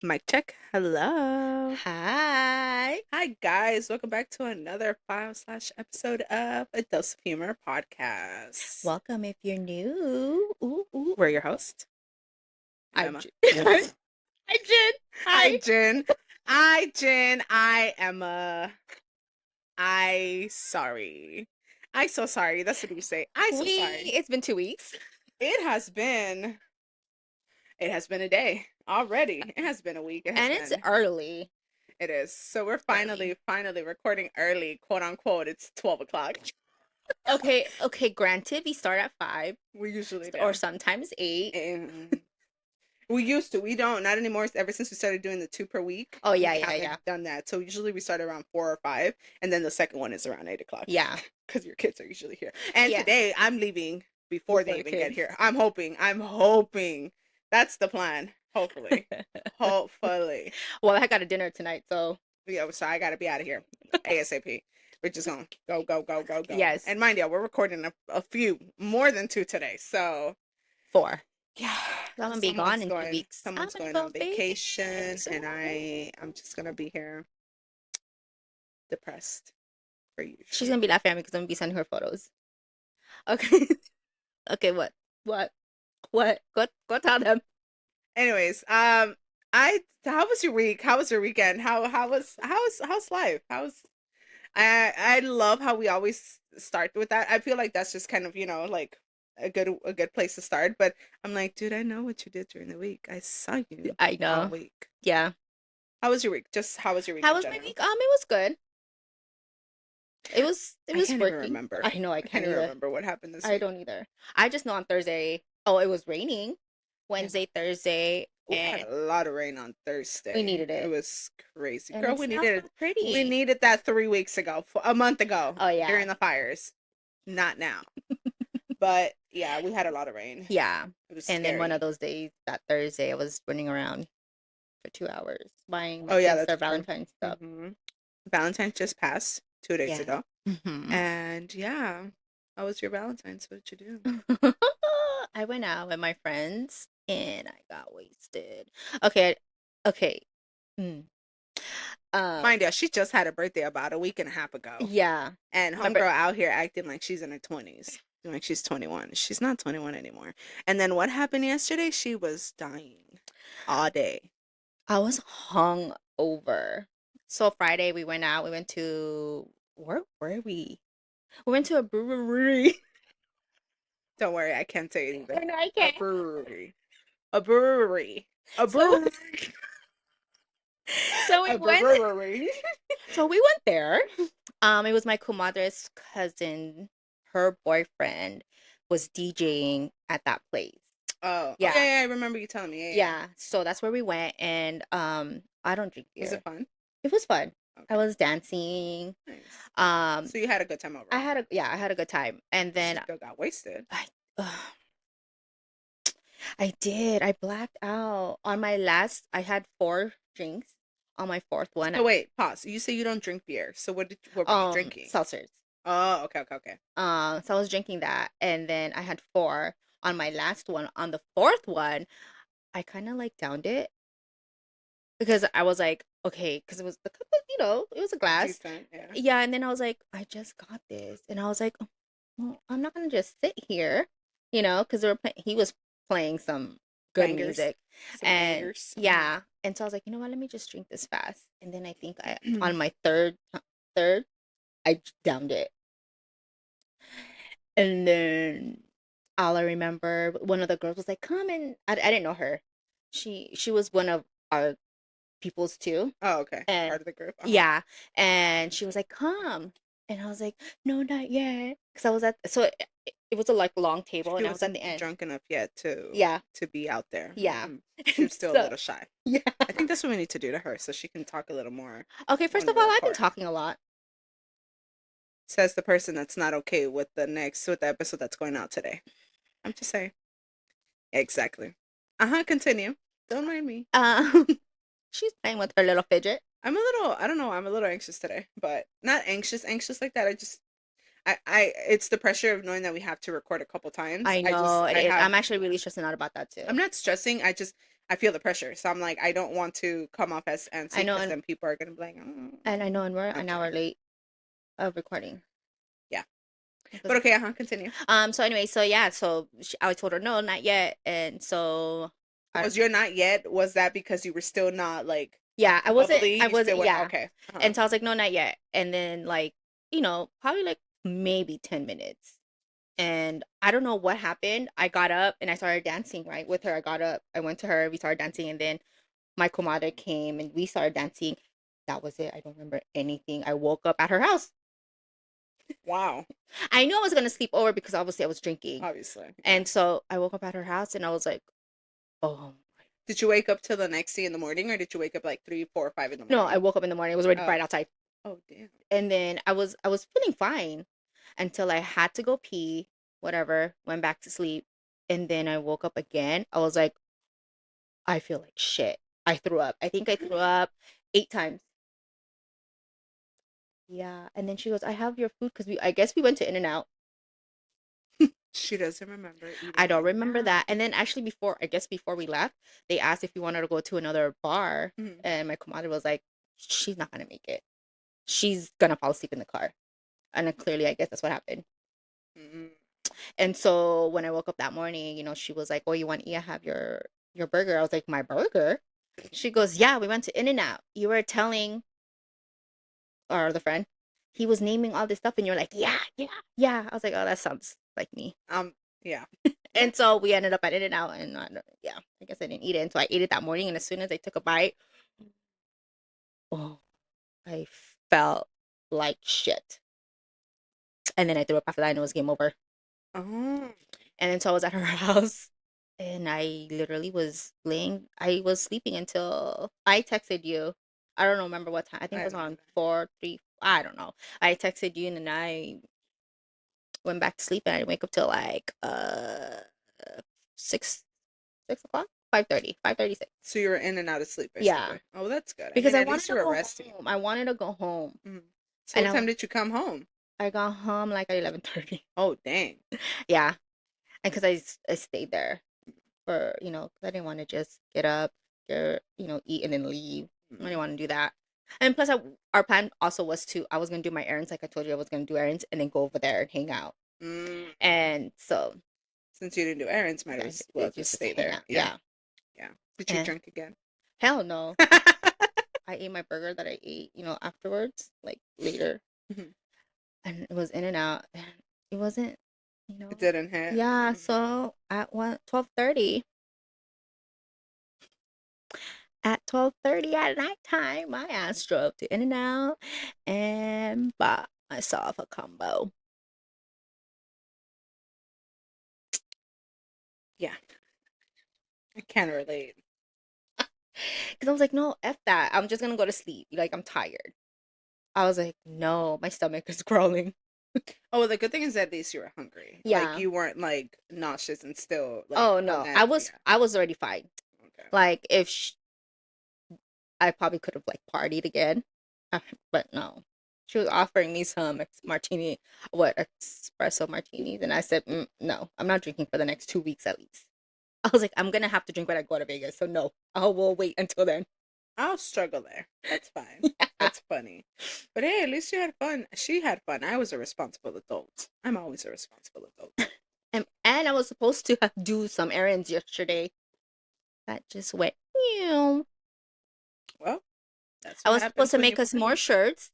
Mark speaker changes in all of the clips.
Speaker 1: Mic check. Hello.
Speaker 2: Hi.
Speaker 1: Hi guys. Welcome back to another file slash episode of A Dose of Humor podcast.
Speaker 2: Welcome if you're new. Ooh, ooh.
Speaker 1: We're your host. I'm
Speaker 2: I
Speaker 1: Emma.
Speaker 2: Hi, Jen.
Speaker 1: Hi
Speaker 2: Hi.
Speaker 1: Jen. Hi Jen. I Emma. I sorry. I so sorry. That's what we say. I so sorry.
Speaker 2: It's been 2 weeks.
Speaker 1: It has been a day already. It has been a week. It has
Speaker 2: And it's
Speaker 1: been
Speaker 2: early.
Speaker 1: it is. So we're
Speaker 2: Early.
Speaker 1: finally recording early, quote unquote. It's 12 o'clock.
Speaker 2: Okay, granted, we start at 5
Speaker 1: We usually
Speaker 2: or
Speaker 1: do.
Speaker 2: sometimes 8.
Speaker 1: And we used to. We don't. Not anymore. Ever since we started doing the two per week,
Speaker 2: Oh,
Speaker 1: we
Speaker 2: yeah.
Speaker 1: haven't done that. So usually we start around 4 or 5, and then the second one is around 8 o'clock
Speaker 2: Yeah.
Speaker 1: because your kids are usually here. And
Speaker 2: Yeah.
Speaker 1: today I'm leaving before they
Speaker 2: Before the
Speaker 1: even get
Speaker 2: kids.
Speaker 1: here. I'm hoping. I'm hoping. That's the plan. Hopefully. Hopefully.
Speaker 2: Well, I got a dinner tonight, so
Speaker 1: Yeah. So I gotta be out of here ASAP. We're just gonna go.
Speaker 2: yes,
Speaker 1: And mind you, we're recording a few more than two today. So
Speaker 2: 4.
Speaker 1: yeah,
Speaker 2: So I'm gonna be gone in 2 weeks. I'm
Speaker 1: someone's
Speaker 2: gonna
Speaker 1: going
Speaker 2: go
Speaker 1: on vacation,
Speaker 2: vacation.
Speaker 1: and I'm just gonna be here depressed per
Speaker 2: She's
Speaker 1: usual.
Speaker 2: gonna be laughing at me because I'm gonna be sending her photos. Okay. Okay, what? What? What? Go tell them.
Speaker 1: Anyways, I how was your week? How was your weekend? How's life? I love how we always start with that. I feel like that's just kind of, like a good place to start, but I'm like, dude, I know what you did during the week. I saw you
Speaker 2: I
Speaker 1: all
Speaker 2: know.
Speaker 1: week.
Speaker 2: Yeah.
Speaker 1: How was your week? Just how was your week
Speaker 2: How
Speaker 1: in
Speaker 2: was my
Speaker 1: general?
Speaker 2: week? It was good. It
Speaker 1: I
Speaker 2: was
Speaker 1: can't even
Speaker 2: working.
Speaker 1: remember.
Speaker 2: I know I
Speaker 1: I can't
Speaker 2: can't
Speaker 1: even
Speaker 2: either.
Speaker 1: remember what happened this
Speaker 2: I
Speaker 1: week.
Speaker 2: don't either. I just know on Thursday. Oh, it was raining.
Speaker 1: Yeah.
Speaker 2: Wednesday, Thursday,
Speaker 1: We had
Speaker 2: and
Speaker 1: a lot of rain on
Speaker 2: we
Speaker 1: Thursday.
Speaker 2: needed
Speaker 1: It
Speaker 2: it.
Speaker 1: was crazy.
Speaker 2: And
Speaker 1: Girl,
Speaker 2: it
Speaker 1: we
Speaker 2: smells
Speaker 1: needed
Speaker 2: so
Speaker 1: we
Speaker 2: pretty.
Speaker 1: needed that 3 weeks ago, a month ago,
Speaker 2: Oh yeah.
Speaker 1: during the fires. Not now. But yeah, we had a lot of rain.
Speaker 2: Yeah.
Speaker 1: It was
Speaker 2: And then one of
Speaker 1: scary.
Speaker 2: those days, that Thursday, I was running around for 2 hours buying my
Speaker 1: Oh yeah,
Speaker 2: kids
Speaker 1: that's
Speaker 2: their
Speaker 1: true.
Speaker 2: Valentine's stuff.
Speaker 1: Valentine's just passed 2 days
Speaker 2: Yeah.
Speaker 1: ago.
Speaker 2: hmm
Speaker 1: And yeah. How was your Valentine's? What did you do?
Speaker 2: I went out with my friends and I got wasted. Okay. Okay. Mm.
Speaker 1: Mind
Speaker 2: Um,
Speaker 1: you, she just had a birthday about a week and a half ago.
Speaker 2: yeah.
Speaker 1: And
Speaker 2: My bir-
Speaker 1: homegirl out here acting like she's in her 20s. Like she's 21. She's not 21 anymore. And then what happened yesterday? She was dying all day.
Speaker 2: I was hung over. So Friday we went out. We went to where were we? We went to a brewery.
Speaker 1: Don't worry, I can't say it either.
Speaker 2: I know I
Speaker 1: A
Speaker 2: can't.
Speaker 1: brewery. A brewery. A
Speaker 2: So
Speaker 1: brewery.
Speaker 2: so we
Speaker 1: A
Speaker 2: went
Speaker 1: brewery.
Speaker 2: so we went there. It was my comadre's cousin. Her boyfriend was DJing at that place.
Speaker 1: Oh
Speaker 2: Yeah.
Speaker 1: yeah, I remember you telling me. Yeah.
Speaker 2: Yeah. So that's where we went and I don't drink
Speaker 1: Was it
Speaker 2: beer.
Speaker 1: fun?
Speaker 2: It was fun. I
Speaker 1: Okay,
Speaker 2: was dancing.
Speaker 1: nice.
Speaker 2: Um
Speaker 1: So you had a good time overall.
Speaker 2: I had a good time. And
Speaker 1: She
Speaker 2: then
Speaker 1: still got wasted.
Speaker 2: I I did. I blacked out. On my last, I had 4 drinks. On my fourth one,
Speaker 1: So wait, pause. You say you don't drink beer. So what were you drinking?
Speaker 2: seltzers.
Speaker 1: Oh, okay.
Speaker 2: So I was drinking that, and then I had 4 on my last one. On the fourth one, I kind of like downed it because I was like, okay, because it was the cup of, it was a glass.
Speaker 1: Decent, yeah.
Speaker 2: Yeah, and then I was like, I just got this, and I was like, "Oh, well, I'm not gonna just sit here, because he was playing some good
Speaker 1: Bangers.
Speaker 2: music,
Speaker 1: Some
Speaker 2: and
Speaker 1: bangers.
Speaker 2: yeah, and so I was like, you know what, let me just drink this fast, and then I think I
Speaker 1: Mhm.
Speaker 2: on my third, I downed it, and then all I remember, one of the girls was like, come and I didn't know her, she was one of our people's too,
Speaker 1: Oh, okay.
Speaker 2: and
Speaker 1: Part of the group.
Speaker 2: yeah, and she was like, "Come," and I was like, "No, not yet," because I was it was a like long table,
Speaker 1: She
Speaker 2: and I was at
Speaker 1: wasn't
Speaker 2: the end.
Speaker 1: drunk enough yet to
Speaker 2: Yeah,
Speaker 1: to be out there.
Speaker 2: yeah,
Speaker 1: She
Speaker 2: and
Speaker 1: was still a
Speaker 2: so
Speaker 1: little shy.
Speaker 2: yeah.
Speaker 1: I think that's what we need to do to her so she can talk a little more
Speaker 2: Okay, first
Speaker 1: when we
Speaker 2: of all, I've been
Speaker 1: record.
Speaker 2: talking a lot.
Speaker 1: Says the person that's not okay with the episode that's going out today. I'm just saying. Exactly. Continue. Don't mind me.
Speaker 2: Um, she's playing with her little fidget.
Speaker 1: I don't know, I'm a little anxious today, but not anxious like that. It's the pressure of knowing that we have to record a couple times.
Speaker 2: I know it
Speaker 1: I
Speaker 2: is.
Speaker 1: have,
Speaker 2: I'm actually really stressing out about that too.
Speaker 1: I'm not stressing. I feel the pressure. So I'm like, I don't want to come off as
Speaker 2: I
Speaker 1: antsy
Speaker 2: know,
Speaker 1: because then people are gonna be like, oh,
Speaker 2: and I know, and we're an
Speaker 1: okay,
Speaker 2: hour late of recording.
Speaker 1: yeah.
Speaker 2: Because
Speaker 1: But okay, continue.
Speaker 2: so anyway, so yeah, so I told her no, not yet, and so I
Speaker 1: Was your not yet? Was that because you were still not like
Speaker 2: yeah,
Speaker 1: bubbly?
Speaker 2: I
Speaker 1: You
Speaker 2: wasn't,
Speaker 1: still went
Speaker 2: yeah,
Speaker 1: okay.
Speaker 2: and so I was like, no, not yet, and then like probably like maybe 10 minutes, and I don't know what happened. I got up and I started dancing right with her. I got up, I went to her, we started dancing, and then my comadre came and we started dancing. That was it. I don't remember anything. I woke up at her house.
Speaker 1: Wow.
Speaker 2: I knew I was gonna sleep over because obviously I was drinking.
Speaker 1: Obviously, yeah.
Speaker 2: And so I woke up at her house and I was like, oh.
Speaker 1: Did you wake up till the next day in the morning, or did you wake up like 3, 4, 5 in the
Speaker 2: No, I
Speaker 1: morning?
Speaker 2: woke up in the morning. It was already
Speaker 1: Oh,
Speaker 2: bright outside.
Speaker 1: oh, damn.
Speaker 2: And then I was feeling fine until I had to go pee, whatever, went back to sleep. And then I woke up again. I was like, I feel like shit. I threw up. I think I threw up 8 times. Yeah. And then she goes, I have your food because I guess we went to In-N-Out.
Speaker 1: She doesn't remember
Speaker 2: I
Speaker 1: eating
Speaker 2: don't
Speaker 1: in and
Speaker 2: remember
Speaker 1: out.
Speaker 2: that. And then actually I guess before we left, they asked if we wanted to go to another bar.
Speaker 1: Mhm.
Speaker 2: And my comadre was like, she's not gonna make it. She's gonna fall asleep in the car. And then clearly I guess that's what happened.
Speaker 1: Mm.
Speaker 2: And so when I woke up that morning, she was like, oh, you want to have your burger? I was like, my burger? She goes, yeah, we went to In-N-Out. You were telling our the friend, he was naming all this stuff, and you're like, yeah, yeah, yeah. I was like, oh, that sounds like me.
Speaker 1: Yeah. Yeah.
Speaker 2: And so we ended up at In-N-Out, and yeah, I guess I didn't eat it. And so I ate it that morning, and as soon as I took a bite, oh, I felt like shit. And then I threw up after that, and it was game over.
Speaker 1: Oh.
Speaker 2: And then so I was at her house, and I was sleeping until I texted you. I don't remember what time. I think it
Speaker 1: I
Speaker 2: was
Speaker 1: don't
Speaker 2: on
Speaker 1: either.
Speaker 2: 4, 3. I don't know. I texted you, and then I went back to sleep, and I didn't wake up till like 6 o'clock, 5:30, 5:36.
Speaker 1: So you were in and out of sleep,
Speaker 2: Yeah,
Speaker 1: basically. Oh, that's good. I
Speaker 2: because
Speaker 1: mean,
Speaker 2: I
Speaker 1: at
Speaker 2: wanted
Speaker 1: least you
Speaker 2: to
Speaker 1: were
Speaker 2: go
Speaker 1: resting.
Speaker 2: home. I wanted to go home,
Speaker 1: Mhm. So
Speaker 2: and
Speaker 1: what time did you come home?
Speaker 2: I got home like at 11:30.
Speaker 1: Oh, dang.
Speaker 2: Yeah, and because I stayed there for 'cause I didn't want to just get up, eat and then leave. I didn't
Speaker 1: Mm.
Speaker 2: want to do that. And plus, our plan also was I was gonna do my errands, like I told you I was gonna do errands, and then go over there and hang out.
Speaker 1: Mm.
Speaker 2: And so
Speaker 1: Since you didn't do errands, might
Speaker 2: I
Speaker 1: as well
Speaker 2: just
Speaker 1: just
Speaker 2: to
Speaker 1: stay
Speaker 2: hang
Speaker 1: there.
Speaker 2: out.
Speaker 1: Yeah.
Speaker 2: Yeah.
Speaker 1: Yeah. Did you
Speaker 2: And
Speaker 1: drink again?
Speaker 2: hell no. I ate my burger that I ate, afterwards, like later,
Speaker 1: Mhm.
Speaker 2: and it was in and out, and it wasn't,
Speaker 1: It didn't hit.
Speaker 2: yeah.
Speaker 1: Mm.
Speaker 2: So at 12:30, at nighttime, my ass drove to In and Out and bought myself a combo.
Speaker 1: Yeah. I can't relate.
Speaker 2: Because I was like, no, F that. I'm just gonna go to sleep. Like, I'm tired. I was like, no, my stomach is growling.
Speaker 1: Oh, well, the good thing is at least you were hungry. Like
Speaker 2: Yeah.
Speaker 1: you weren't like nauseous and still like
Speaker 2: Oh
Speaker 1: on
Speaker 2: no,
Speaker 1: that. Yeah.
Speaker 2: I was already fine.
Speaker 1: Okay.
Speaker 2: Like, if I probably could have like partied again, but no. She was offering me some espresso martinis, and I said, no, I'm not drinking for the next 2 weeks at least. I was like, I'm gonna have to drink when I go to Vegas, so no, I will wait until then.
Speaker 1: I'll struggle there. That's fine.
Speaker 2: Yeah.
Speaker 1: That's funny. But hey, at least you had fun. She had fun. I was a responsible adult. I'm always a responsible adult.
Speaker 2: And I was supposed to do some errands yesterday. That just went. Meow.
Speaker 1: Well, that's
Speaker 2: I
Speaker 1: what
Speaker 2: was supposed
Speaker 1: happens
Speaker 2: to
Speaker 1: when
Speaker 2: make
Speaker 1: you
Speaker 2: us more
Speaker 1: party.
Speaker 2: shirts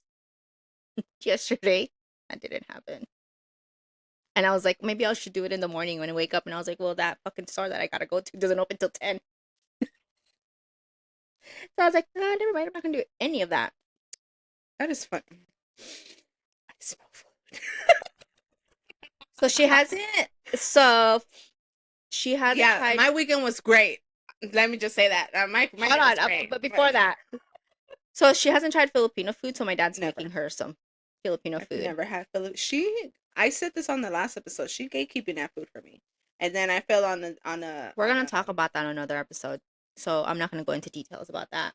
Speaker 2: yesterday. That didn't happen. And I was like, maybe I should do it in the morning when I wake up. And I was like, well, that fucking store that I gotta go to doesn't open till 10. So I was like, never mind. I'm not gonna do any of that.
Speaker 1: That is fun. I smell food.
Speaker 2: So she hasn't. So she hasn't
Speaker 1: Yeah,
Speaker 2: tried.
Speaker 1: my weekend was great. Let me just say that. My
Speaker 2: Hold
Speaker 1: day was
Speaker 2: on,
Speaker 1: great.
Speaker 2: but
Speaker 1: But
Speaker 2: before that, so she hasn't tried Filipino food. So my dad's
Speaker 1: never.
Speaker 2: making her some Filipino
Speaker 1: I've
Speaker 2: food.
Speaker 1: never had Philip. I said this on the last episode. She gatekeeping that food for me, and then I fell
Speaker 2: We're gonna talk about that on another episode. So I'm not gonna go into details about that.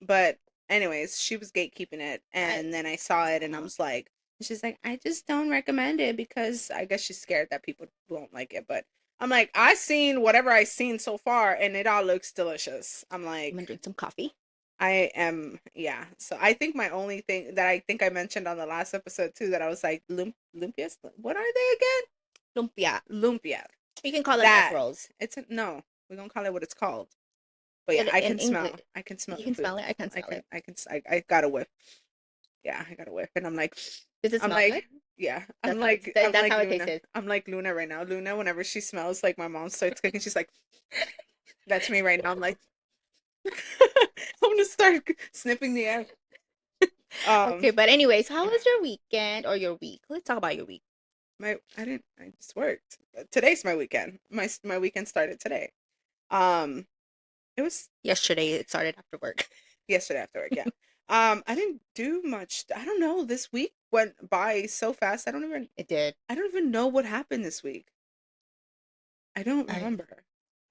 Speaker 1: But anyways, she was gatekeeping it,
Speaker 2: I
Speaker 1: and then I saw it, and I was like, she's like, I just don't recommend it because I guess she's scared that people won't like it. But I'm like, I seen whatever I seen so far, and it all looks delicious. I'm
Speaker 2: I'm gonna
Speaker 1: like,
Speaker 2: drink some coffee.
Speaker 1: I am, yeah. So I think my only thing that I think I mentioned on the last episode too, that I was like, lumpias, what are they again?
Speaker 2: Lumpia.
Speaker 1: Lumpia.
Speaker 2: You can call them egg
Speaker 1: That
Speaker 2: rolls.
Speaker 1: no, we're gonna call it what it's called. But yeah,
Speaker 2: In English,
Speaker 1: I can smell
Speaker 2: you
Speaker 1: the
Speaker 2: can
Speaker 1: food.
Speaker 2: smell it. I can smell it.
Speaker 1: I got a whiff. Yeah, I got a whiff, and
Speaker 2: Does it
Speaker 1: I'm
Speaker 2: smell good?
Speaker 1: like, yeah,
Speaker 2: That's how it tastes.
Speaker 1: I'm like Luna right now. Luna, whenever she smells like my mom starts cooking, she's like, that's me right now. I'm like, I'm gonna start sniffing the air. Um,
Speaker 2: Okay, but anyways, how was your weekend or your week? Let's talk about your week.
Speaker 1: I just worked. Today's my weekend. My weekend started today. Um, it was
Speaker 2: Yesterday it started after work.
Speaker 1: yesterday after work, yeah. I didn't do much. I don't know. This week went by so fast.
Speaker 2: It did.
Speaker 1: I don't even know what happened this week. I don't
Speaker 2: I
Speaker 1: remember.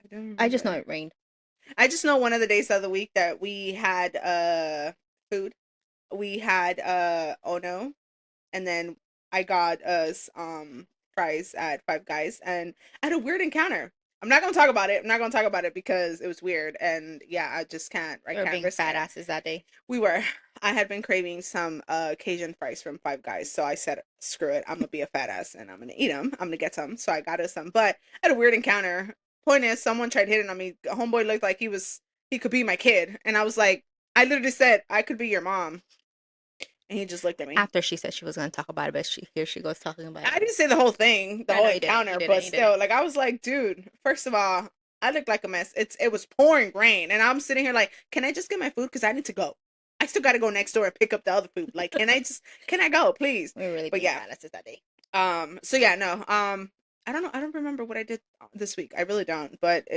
Speaker 1: I don't
Speaker 2: I just know
Speaker 1: remember.
Speaker 2: it rained.
Speaker 1: I just know one of the days of the week that we had food. We had Ono, and then I got us fries at Five Guys, and I had a weird encounter. I'm not gonna talk about it. I'm not gonna talk about it because it was weird, and yeah, I just can't. I
Speaker 2: We were
Speaker 1: can't
Speaker 2: being
Speaker 1: risk
Speaker 2: fat
Speaker 1: it.
Speaker 2: asses that day.
Speaker 1: We were. I had been craving some Cajun fries from Five Guys, so I said, "Screw it, I'm gonna be a fat ass and I'm gonna eat them. I'm gonna get some." So I got us some, but I had a weird encounter. Point is, someone tried hitting on me. A homeboy looked like he could be my kid, and I was like, I literally said, "I could be your mom," and he just looked at me.
Speaker 2: After she said she was gonna talk about it, but here she goes talking about
Speaker 1: I
Speaker 2: it.
Speaker 1: didn't say the whole thing, the
Speaker 2: I
Speaker 1: whole
Speaker 2: know you didn't. You
Speaker 1: encounter,
Speaker 2: didn't.
Speaker 1: but
Speaker 2: You didn't.
Speaker 1: still, like I was like, dude, first of all, I look like a mess. It was pouring rain, and I'm sitting here like, can I just get my food? Because I need to go. I still got to go next door and pick up the other food. Like, can I go, please?
Speaker 2: We were really
Speaker 1: But
Speaker 2: being
Speaker 1: yeah,
Speaker 2: fat asses that day.
Speaker 1: so yeah, no, I don't know. I don't remember what I did this week. I really don't. But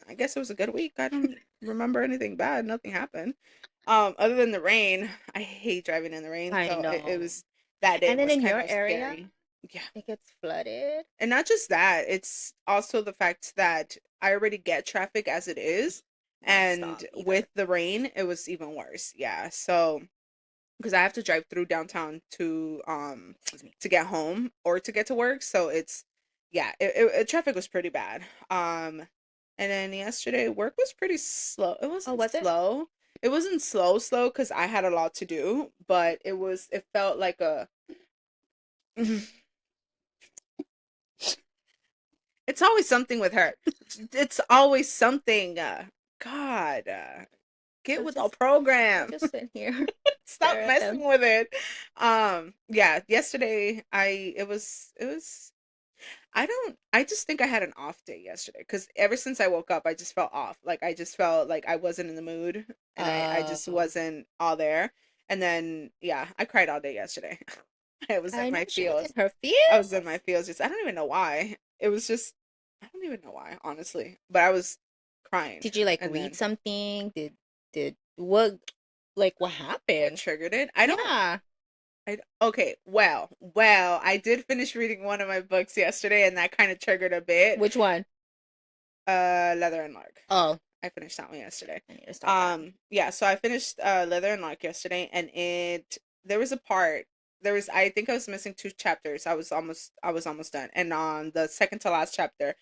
Speaker 1: I guess it was a good week. I don't remember anything bad. Nothing happened. Other than the rain, I hate driving in the rain.
Speaker 2: I
Speaker 1: So it
Speaker 2: know.
Speaker 1: was that day
Speaker 2: And then
Speaker 1: was
Speaker 2: in
Speaker 1: kind
Speaker 2: your
Speaker 1: of
Speaker 2: area,
Speaker 1: scary. Yeah.
Speaker 2: it gets flooded.
Speaker 1: And not just that, it's also the fact that I already get traffic as it is. And
Speaker 2: Nonstop
Speaker 1: with
Speaker 2: either.
Speaker 1: the rain, it was even worse. Yeah. So, because I have to drive through downtown
Speaker 2: Excuse me.
Speaker 1: to get home or to get to work. So it's, yeah, traffic was pretty bad. And then yesterday, work was pretty slow. It
Speaker 2: Oh,
Speaker 1: wasn't
Speaker 2: was it?
Speaker 1: slow. It wasn't slow because I had a lot to do, but it felt like a, it's always something with her. It's always something. God, get
Speaker 2: I'm
Speaker 1: with our
Speaker 2: just I'm
Speaker 1: program.
Speaker 2: just sitting here
Speaker 1: Stop
Speaker 2: stare at them.
Speaker 1: messing with it. Yeah, yesterday it was I just think I had an off day yesterday because ever since I woke up, I just felt off. Like I just felt like I wasn't in the mood and I just
Speaker 2: Oh,
Speaker 1: wasn't all there. And then yeah, I cried all day yesterday. I was in
Speaker 2: I know
Speaker 1: my
Speaker 2: she was in
Speaker 1: feels.
Speaker 2: her
Speaker 1: I was in my
Speaker 2: feels.
Speaker 1: feels. Just I don't even know why. It was just I don't even know why, honestly. But I was crying,
Speaker 2: Did you like
Speaker 1: and
Speaker 2: read
Speaker 1: then
Speaker 2: something? Did what like what
Speaker 1: what
Speaker 2: happened?
Speaker 1: triggered it?
Speaker 2: Yeah.
Speaker 1: Okay. Well, I did finish reading one of my books yesterday, and that kind of triggered a bit.
Speaker 2: Which one?
Speaker 1: Leather and Lark.
Speaker 2: Oh,
Speaker 1: I finished that one yesterday.
Speaker 2: I need to start that.
Speaker 1: Yeah, so I finished Leather and Lark yesterday, and there was a part I think I was missing two chapters. I was almost done, and on the second to last chapter,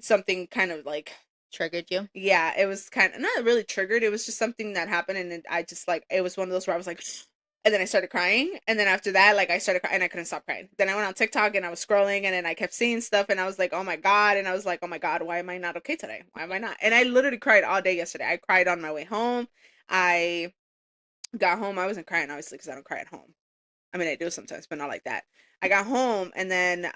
Speaker 1: something kind of like
Speaker 2: Triggered you?
Speaker 1: yeah, it was kind of not really triggered. It was just something that happened, and I just like it was one of those where I was like, and then I started crying, and then after that, like I started crying, and I couldn't stop crying. Then I went on TikTok and I was scrolling, and then I kept seeing stuff, and I was like, oh my god, and I was like, oh my god, why am I not okay today? Why am I not? And I literally cried all day yesterday. I cried on my way home. I got home. I wasn't crying obviously because I don't cry at home. I mean, I do sometimes, but not like that. I got home, and then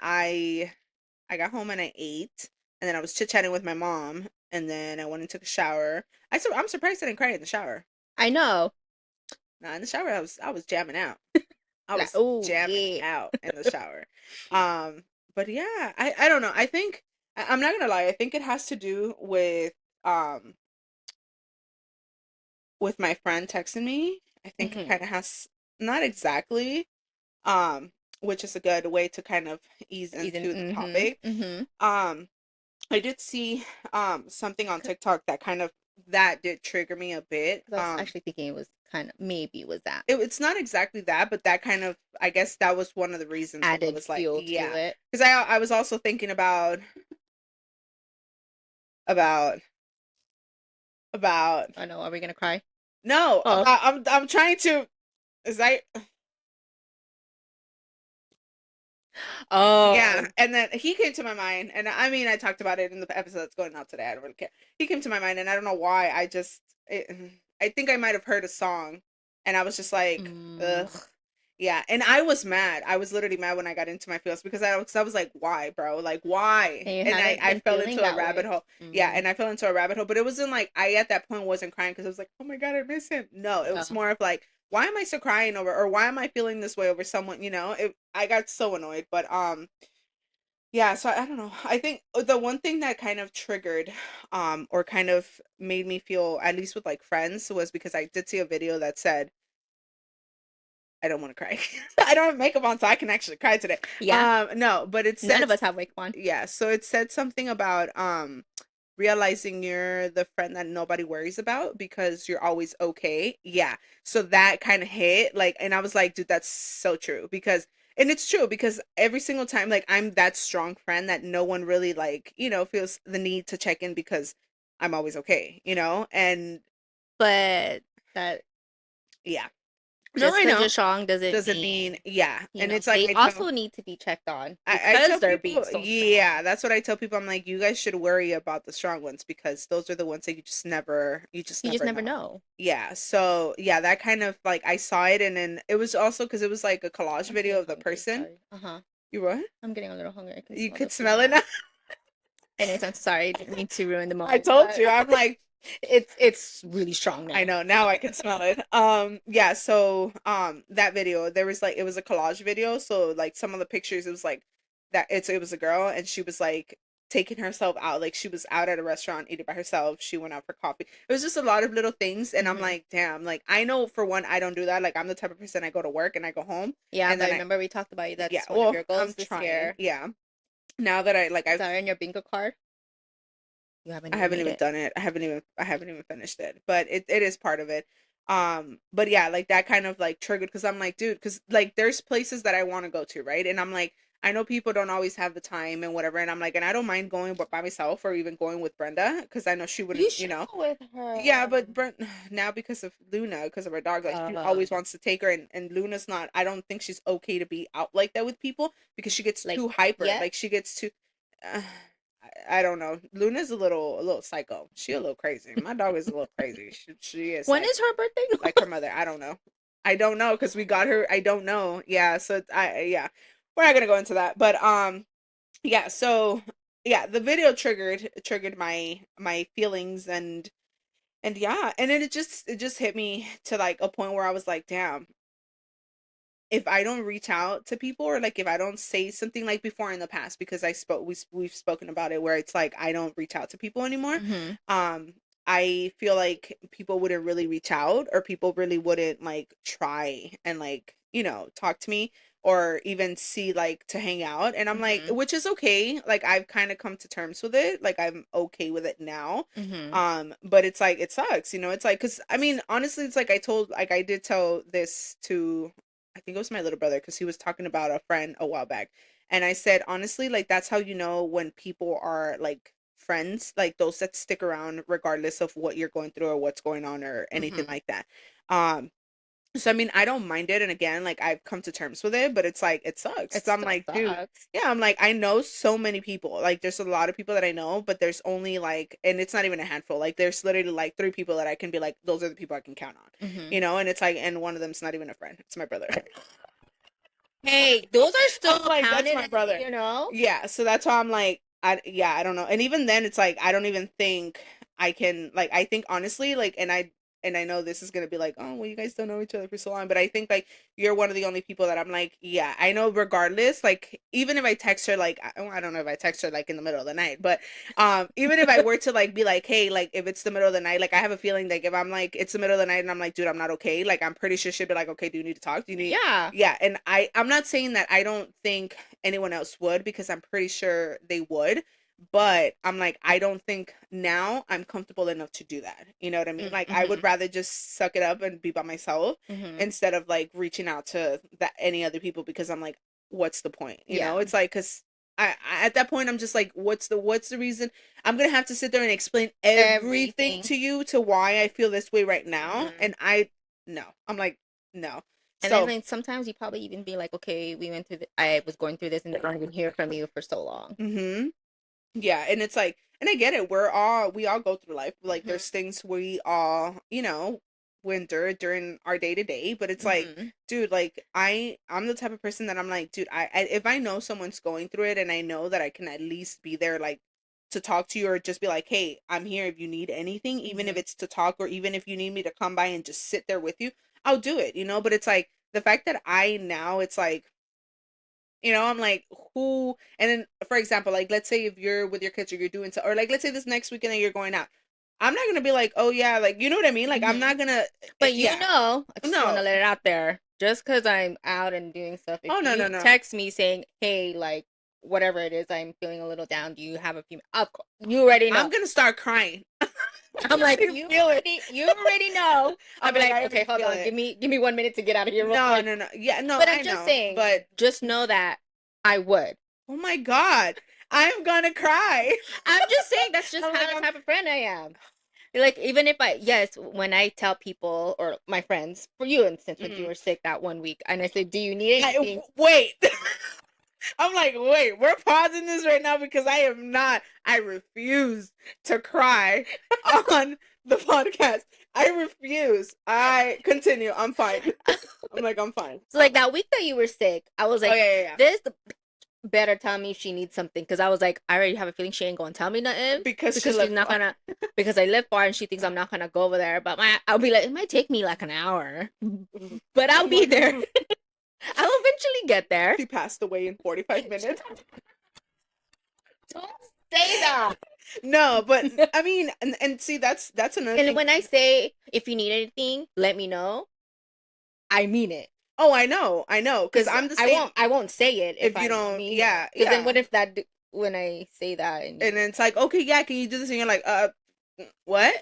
Speaker 1: I got home and I ate, and then I was chit chatting with my mom, and then I went and took a shower. I'm surprised I didn't cry in the shower.
Speaker 2: I know.
Speaker 1: Nah, in the shower I was jamming out. I
Speaker 2: Like,
Speaker 1: was
Speaker 2: oh
Speaker 1: jamming
Speaker 2: yeah.
Speaker 1: out in the shower. Um, but yeah, I don't know. I think I'm not gonna lie. I think it has to do um with my friend texting me. I think it
Speaker 2: Hmm.
Speaker 1: kind of has not exactly um which is a good way to kind of ease
Speaker 2: Even
Speaker 1: into the topic. Um I did see something on TikTok that kind of that did trigger me a bit.
Speaker 2: Because I was actually thinking it was kind of maybe it was that
Speaker 1: It's not exactly that, but that kind of I guess that was one of the reasons why I
Speaker 2: added
Speaker 1: was like,
Speaker 2: fuel to
Speaker 1: yeah,
Speaker 2: it.
Speaker 1: because I was also thinking about about about
Speaker 2: I know. Are we gonna cry?
Speaker 1: no,
Speaker 2: Oh.
Speaker 1: about I'm trying to is that yeah,
Speaker 2: Oh.
Speaker 1: and then he came to my mind, and I mean, I talked about it in the episode that's going out today. I don't really care. He came to my mind, and I don't know why. I think I might have heard a song, and I was just like, ugh,
Speaker 2: Mm.
Speaker 1: yeah. And I was mad. I was literally mad when I got into my feels because I was like, why, bro? Like, why?
Speaker 2: And you
Speaker 1: And
Speaker 2: haven't
Speaker 1: I
Speaker 2: been
Speaker 1: fell
Speaker 2: feeling
Speaker 1: into a
Speaker 2: that
Speaker 1: rabbit
Speaker 2: way.
Speaker 1: hole. Yeah,
Speaker 2: Mm.
Speaker 1: and I fell into a rabbit hole, but it wasn't like I at that point wasn't crying because I was like, oh my god, I miss him. No, it was
Speaker 2: Oh.
Speaker 1: more of like, why am I still crying over, or why am I feeling this way over someone? I got so annoyed, but yeah, so I don't know. I think the one thing that kind of triggered, or kind of made me feel, at least with like friends, was because I did see a video that said, I don't want to cry. I don't have makeup on, so I can actually cry today.
Speaker 2: Yeah.
Speaker 1: No, but it
Speaker 2: None
Speaker 1: said,
Speaker 2: of us have wake one.
Speaker 1: yeah, so it said something about realizing you're the friend that nobody worries about because you're always okay. Yeah. So that kind of hit like, and I was like, dude, that's so true because and it's true because every single time like I'm that strong friend that no one really like, feels the need to check in because I'm always okay. And
Speaker 2: But that
Speaker 1: yeah. No,
Speaker 2: just
Speaker 1: I
Speaker 2: because you're
Speaker 1: know.
Speaker 2: strong doesn't
Speaker 1: Doesn't mean
Speaker 2: mean,
Speaker 1: yeah. And it's like
Speaker 2: they
Speaker 1: I tell
Speaker 2: also need to be checked on
Speaker 1: I
Speaker 2: because
Speaker 1: tell
Speaker 2: they're being
Speaker 1: people,
Speaker 2: so
Speaker 1: yeah,
Speaker 2: strong.
Speaker 1: that's what I tell people. I'm like, you guys should worry about the strong ones because those are the ones that you just
Speaker 2: You just
Speaker 1: never
Speaker 2: never
Speaker 1: know.
Speaker 2: know.
Speaker 1: Yeah. So yeah, that kind of like I saw it, and then it was also because it was like a collage
Speaker 2: I'm
Speaker 1: video
Speaker 2: getting
Speaker 1: of the
Speaker 2: hungry.
Speaker 1: person.
Speaker 2: Sorry. Uh-huh.
Speaker 1: You what?
Speaker 2: I'm getting a little hungry. I can
Speaker 1: You
Speaker 2: smell the
Speaker 1: could
Speaker 2: food
Speaker 1: smell it
Speaker 2: now.
Speaker 1: now.
Speaker 2: Anyways, I'm sorry. I didn't mean to ruin the
Speaker 1: I
Speaker 2: moment,
Speaker 1: told
Speaker 2: but
Speaker 1: you. I'm like,
Speaker 2: it's really strong
Speaker 1: I
Speaker 2: now.
Speaker 1: know now I can smell it. Yeah, so that video there was like it was a collage video, so like some of the pictures it was like it was a girl and she was like taking herself out like she was out at a restaurant eating by herself. She went out for coffee. It was just a lot of little things and I'm
Speaker 2: Hmm.
Speaker 1: like, damn, like I know for one I don't do that. Like I'm the type of person I go to work and I go home
Speaker 2: Yeah,
Speaker 1: and
Speaker 2: but
Speaker 1: then I
Speaker 2: remember we talked about you.
Speaker 1: yeah,
Speaker 2: That's one of
Speaker 1: well,
Speaker 2: your
Speaker 1: I'm
Speaker 2: goals this
Speaker 1: trying.
Speaker 2: year.
Speaker 1: Yeah. Now that I like
Speaker 2: Is
Speaker 1: I've
Speaker 2: that in your bingo card? You haven't
Speaker 1: I
Speaker 2: even
Speaker 1: haven't
Speaker 2: made
Speaker 1: even
Speaker 2: it.
Speaker 1: done it. I haven't even finished it. But it is part of it. But yeah, like that kind of like triggered because I'm like, dude, because like there's places that I want to go to, right? And I'm like, I know people don't always have the time and whatever, and I'm like, and I don't mind going by myself or even going with Brenda because I know she
Speaker 2: You
Speaker 1: wouldn't,
Speaker 2: should go with
Speaker 1: yeah,
Speaker 2: her.
Speaker 1: but Brent now because of Luna, because of her dog, like she
Speaker 2: Uh,
Speaker 1: always wants to take her, and Luna's not. I don't think she's okay to be out like that with people because she gets
Speaker 2: like
Speaker 1: too hyper.
Speaker 2: yet?
Speaker 1: Like she gets too. Uh, I don't know. Luna's a little psycho. She a little crazy. My dog is a little crazy. She is
Speaker 2: When is her birthday?
Speaker 1: like her mother. I don't know. I don't know because we got her. I don't know. Yeah. So yeah, we're not gonna go into that. But yeah. So yeah, the video triggered my feelings and yeah, and then it just hit me to like a point where I was like, damn, if I don't reach out to people or like if I don't say something like before in the past because we've spoken about it where it's like I don't reach out to people anymore.
Speaker 2: Hmm.
Speaker 1: Um I feel like people wouldn't really reach out or people really wouldn't like try and like, talk to me or even see like to hang out and I'm like
Speaker 2: Hmm.
Speaker 1: which is okay. Like I've kind of come to terms with it. Like I'm okay with it now.
Speaker 2: Hmm.
Speaker 1: But it's like it sucks, it's like cuz I mean honestly it's like I did tell this to I think it was my little brother because he was talking about a friend a while back. And I said, honestly, like that's how you know when people are like friends, like those that stick around regardless of what you're going through or what's going on or anything
Speaker 2: Hmm.
Speaker 1: like that. Um, so I mean, I don't mind it, and again, like I've come to terms with it, but it's like it sucks.
Speaker 2: It
Speaker 1: So I'm
Speaker 2: still
Speaker 1: like, dude,
Speaker 2: sucks.
Speaker 1: yeah, I'm like, I know so many people. Like, there's a lot of people that I know, but there's only like, and it's not even a handful. Like, there's literally like three people that I can be like, those are the people I can count on,
Speaker 2: Hmm.
Speaker 1: And it's like, and one of them's not even a friend. It's my brother.
Speaker 2: Hey, those are
Speaker 1: I'm
Speaker 2: still
Speaker 1: like, that's
Speaker 2: counted
Speaker 1: my
Speaker 2: as,
Speaker 1: brother. Yeah, so that's why I'm like, yeah, I don't know. And even then, it's like I don't even think I can like. I think honestly, like, and I know this is gonna be like, oh, well, you guys don't know each other for so long, but I think like you're one of the only people that I'm like, yeah, I know. Regardless, like, even if I text her, like, I don't know if I text her like in the middle of the night, but even if I were to like be like, hey, like, if it's the middle of the night, like, I have a feeling like if I'm like it's the middle of the night and I'm like, dude, I'm not okay, like, I'm pretty sure she'd be like, okay, do you need to talk? Do you need
Speaker 2: yeah.
Speaker 1: yeah, and I'm not saying that I don't think anyone else would because I'm pretty sure they would, but I'm like I don't think now I'm comfortable enough to do that. You know what I mean? Like I would
Speaker 2: Mm-hmm.
Speaker 1: rather just suck it up and be by myself
Speaker 2: Hmm.
Speaker 1: instead of like reaching out to that any other people because I'm like what's the point?
Speaker 2: Yeah.
Speaker 1: It's like cuz at that point I'm just like, what's the reason? I'm gonna have to sit there and explain everything
Speaker 2: Everything.
Speaker 1: to you to why I feel this way right now,
Speaker 2: Hmm.
Speaker 1: and I no, I'm like no.
Speaker 2: And then
Speaker 1: So
Speaker 2: like, sometimes you probably even be like, okay, we went through I was going through this and I don't even hear from you for so long.
Speaker 1: mm-hmm. Yeah, and it's like, and I get it. We all go through life. Like,
Speaker 2: Hmm.
Speaker 1: there's things we all, we endure during our day to day. But it's like,
Speaker 2: Hmm.
Speaker 1: dude, like I'm the type of person that I'm like, dude, I if I know someone's going through it and I know that I can at least be there, like to talk to you or just be like, hey, I'm here if you need anything, even if
Speaker 2: Hmm.
Speaker 1: it's to talk or even if you need me to come by and just sit there with you, I'll do it. But it's like the fact that I now it's like I'm like, who? And then, for example, like, let's say if you're with your kids or you're doing so, or like, let's say this next weekend that you're going out, I'm not gonna be like, oh yeah, like, you know what I mean? Like, I'm
Speaker 2: Hmm.
Speaker 1: not gonna,
Speaker 2: But
Speaker 1: yeah,
Speaker 2: I just want to
Speaker 1: no,
Speaker 2: let it out there. Just because I'm out and doing stuff, if
Speaker 1: oh no,
Speaker 2: you
Speaker 1: no, no,
Speaker 2: text me saying, "Hey, like whatever it is, I'm feeling a little down. Do you have a few?" Of course, you already
Speaker 1: I'm
Speaker 2: know.
Speaker 1: gonna start crying.
Speaker 2: I'm
Speaker 1: I
Speaker 2: like,
Speaker 1: can feel it.
Speaker 2: you already know. I'll
Speaker 1: I'm
Speaker 2: be
Speaker 1: like,
Speaker 2: like,
Speaker 1: I already
Speaker 2: okay, hold
Speaker 1: feel
Speaker 2: on,
Speaker 1: it.
Speaker 2: give me 1 minute to get out of here real
Speaker 1: No,
Speaker 2: quick.
Speaker 1: no, no, yeah, no,
Speaker 2: But I'm
Speaker 1: I
Speaker 2: just
Speaker 1: know,
Speaker 2: saying,
Speaker 1: but
Speaker 2: just know that I would.
Speaker 1: oh my God, I'm gonna cry.
Speaker 2: I'm just saying that's just
Speaker 1: I'm
Speaker 2: how
Speaker 1: like,
Speaker 2: the
Speaker 1: I'm,
Speaker 2: type of friend I am. Like, even if yes, when I tell people or my friends, for you instance, when you
Speaker 1: mhm.
Speaker 2: were sick that 1 week, and I said, "Do you need anything?"
Speaker 1: Wait. I'm like, wait, we're pausing this right now because I am not. I refuse to cry on the podcast. I refuse. I continue. I'm fine. I'm like, I'm fine.
Speaker 2: So like that week that you were sick, I was
Speaker 1: Oh
Speaker 2: like,
Speaker 1: yeah, yeah,
Speaker 2: this better tell me if she needs something, because I was like, I already have a feeling she ain't gonna tell me
Speaker 1: yeah.
Speaker 2: nothing
Speaker 1: Because she
Speaker 2: because she's
Speaker 1: lived
Speaker 2: not
Speaker 1: far.
Speaker 2: gonna because I live far and she thinks I'm not gonna go over there. But I'll be like, it might take me like an hour, but I'll
Speaker 1: I'm
Speaker 2: be
Speaker 1: like,
Speaker 2: there. I'll eventually get there.
Speaker 1: she passed away in 45 minutes.
Speaker 2: Don't say that.
Speaker 1: No, but I mean, and see, that's another
Speaker 2: And
Speaker 1: thing.
Speaker 2: when I say if you need anything, let me know. I mean it.
Speaker 1: Oh, I know, because
Speaker 2: Because
Speaker 1: I'm the same.
Speaker 2: I won't say it if
Speaker 1: If you
Speaker 2: I don't
Speaker 1: don't,
Speaker 2: mean it.
Speaker 1: yeah,
Speaker 2: Because then
Speaker 1: yeah,
Speaker 2: what if when I say that and
Speaker 1: and
Speaker 2: you
Speaker 1: then it's like, okay, yeah, can you do this? And you're like, what?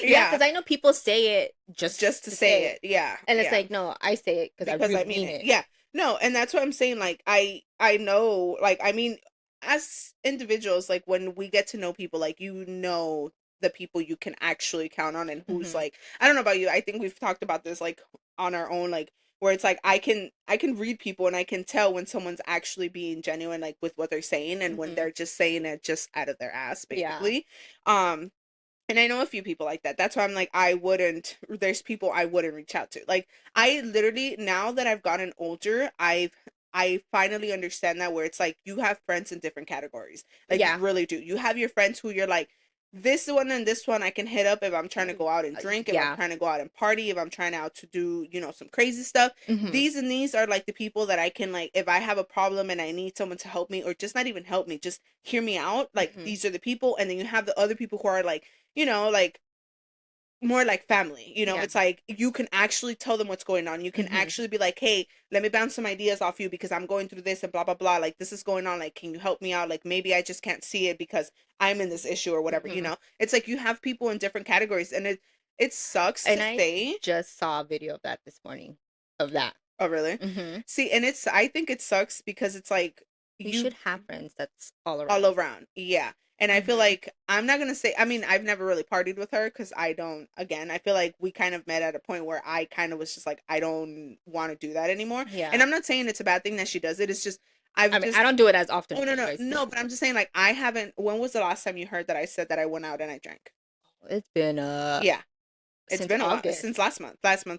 Speaker 2: yeah,
Speaker 1: Yeah,
Speaker 2: because I know people say it
Speaker 1: just
Speaker 2: just
Speaker 1: to
Speaker 2: to
Speaker 1: say
Speaker 2: say it,
Speaker 1: it. Yeah,
Speaker 2: and it's
Speaker 1: yeah.
Speaker 2: like no, I say it because I
Speaker 1: Because I
Speaker 2: really
Speaker 1: mean
Speaker 2: mean
Speaker 1: it.
Speaker 2: it.
Speaker 1: Yeah. No, and that's what I'm saying. Like I know, like I mean, as individuals, like when we get to know people, like the people you can actually count on and who's
Speaker 2: Hmm.
Speaker 1: like I don't know about you. I think we've talked about this like on our own, like where it's like I can read people and I can tell when someone's actually being genuine like with what they're saying and when
Speaker 2: Hmm.
Speaker 1: they're just saying it just out of their ass,
Speaker 2: Yeah.
Speaker 1: basically. Um and I know a few people like that. That's why I'm like, there's people I wouldn't reach out to. Like, I literally, now that I've gotten older, I finally understand that where it's like, you have friends in different categories. Like, you
Speaker 2: Yeah.
Speaker 1: really do. You have your friends who you're like, this one and this one I can hit up if I'm trying to go out and drink, if I'm
Speaker 2: Yeah.
Speaker 1: trying to go out and party, if I'm trying out to do, some crazy stuff.
Speaker 2: Hmm.
Speaker 1: These and these are like the people that I can like, if I have a problem and I need someone to help me or just not even help me, just hear me out. Like,
Speaker 2: Hmm.
Speaker 1: these are the people. And then you have the other people who are like, like more like family.
Speaker 2: Yeah.
Speaker 1: It's like you can actually tell them what's going on. You can
Speaker 2: Hmm.
Speaker 1: actually be like, hey, let me bounce some ideas off you because I'm going through this and blah blah blah. Like this is going on. Like, can you help me out? Like maybe I just can't see it because I'm in this issue or whatever.
Speaker 2: Hmm.
Speaker 1: It's like you have people in different categories, and it sucks
Speaker 2: And
Speaker 1: to
Speaker 2: I
Speaker 1: say.
Speaker 2: just saw a video of that this morning. Of that.
Speaker 1: Oh, really?
Speaker 2: Hmm.
Speaker 1: See, and I think it sucks because it's like
Speaker 2: You
Speaker 1: you
Speaker 2: should have friends that's all
Speaker 1: all
Speaker 2: around.
Speaker 1: around. Yeah. And I feel
Speaker 2: Hmm.
Speaker 1: like I'm not gonna say. I mean, I've never really partied with her because I don't. Again, I feel like we kind of met at a point where I kind of was just like, I don't want to do that anymore. And
Speaker 2: Yeah.
Speaker 1: I'm not saying it's a bad thing that she does it. It's just
Speaker 2: I
Speaker 1: I've
Speaker 2: mean, I don't
Speaker 1: just.
Speaker 2: do it as often
Speaker 1: Oh
Speaker 2: as
Speaker 1: no
Speaker 2: you
Speaker 1: no
Speaker 2: guys.
Speaker 1: no! But I'm just saying like I haven't. When was the last time you heard that I said that I went out and I drank?
Speaker 2: It's been
Speaker 1: Yeah, it's
Speaker 2: since
Speaker 1: been a while since
Speaker 2: August.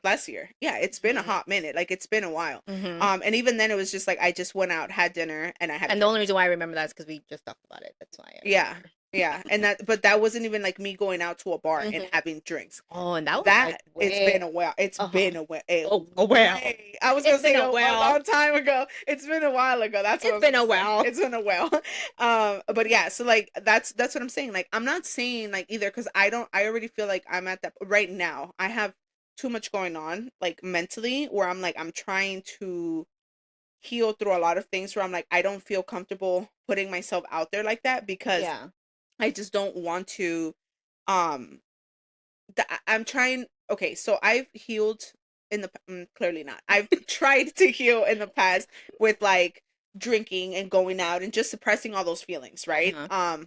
Speaker 1: last year. Yeah, it's been a
Speaker 2: Hmm.
Speaker 1: hot minute. Like it's been a while.
Speaker 2: Hmm.
Speaker 1: And even then it was just like I just went out, had dinner, and I had a
Speaker 2: And the
Speaker 1: drink.
Speaker 2: only reason why I remember that is because we just talked about it. That's why I
Speaker 1: Yeah.
Speaker 2: remember.
Speaker 1: Yeah. And but that wasn't even like me going out to a bar and
Speaker 2: Hmm.
Speaker 1: having drinks.
Speaker 2: Oh, and that was like
Speaker 1: That it's
Speaker 2: way.
Speaker 1: been a while. It's
Speaker 2: Uh huh.
Speaker 1: been
Speaker 2: A while.
Speaker 1: I was
Speaker 2: It's
Speaker 1: gonna
Speaker 2: been
Speaker 1: say
Speaker 2: a
Speaker 1: a
Speaker 2: while.
Speaker 1: long time ago. It's been a while ago. That's what I
Speaker 2: It's
Speaker 1: was
Speaker 2: been
Speaker 1: gonna
Speaker 2: a
Speaker 1: say.
Speaker 2: while.
Speaker 1: It's been a while. But yeah, so like that's what I'm saying. Like I'm not saying like either because I already feel like I'm at that right now. I have too much going on, like mentally, where I'm like I'm trying to heal through a lot of things where I'm like I don't feel comfortable putting myself out there like that because
Speaker 2: Yeah.
Speaker 1: I just don't want to um I'm trying. Okay, so I've healed clearly not. I've tried to heal in the past with like drinking and going out and just suppressing all those feelings, right?
Speaker 2: Uh-huh.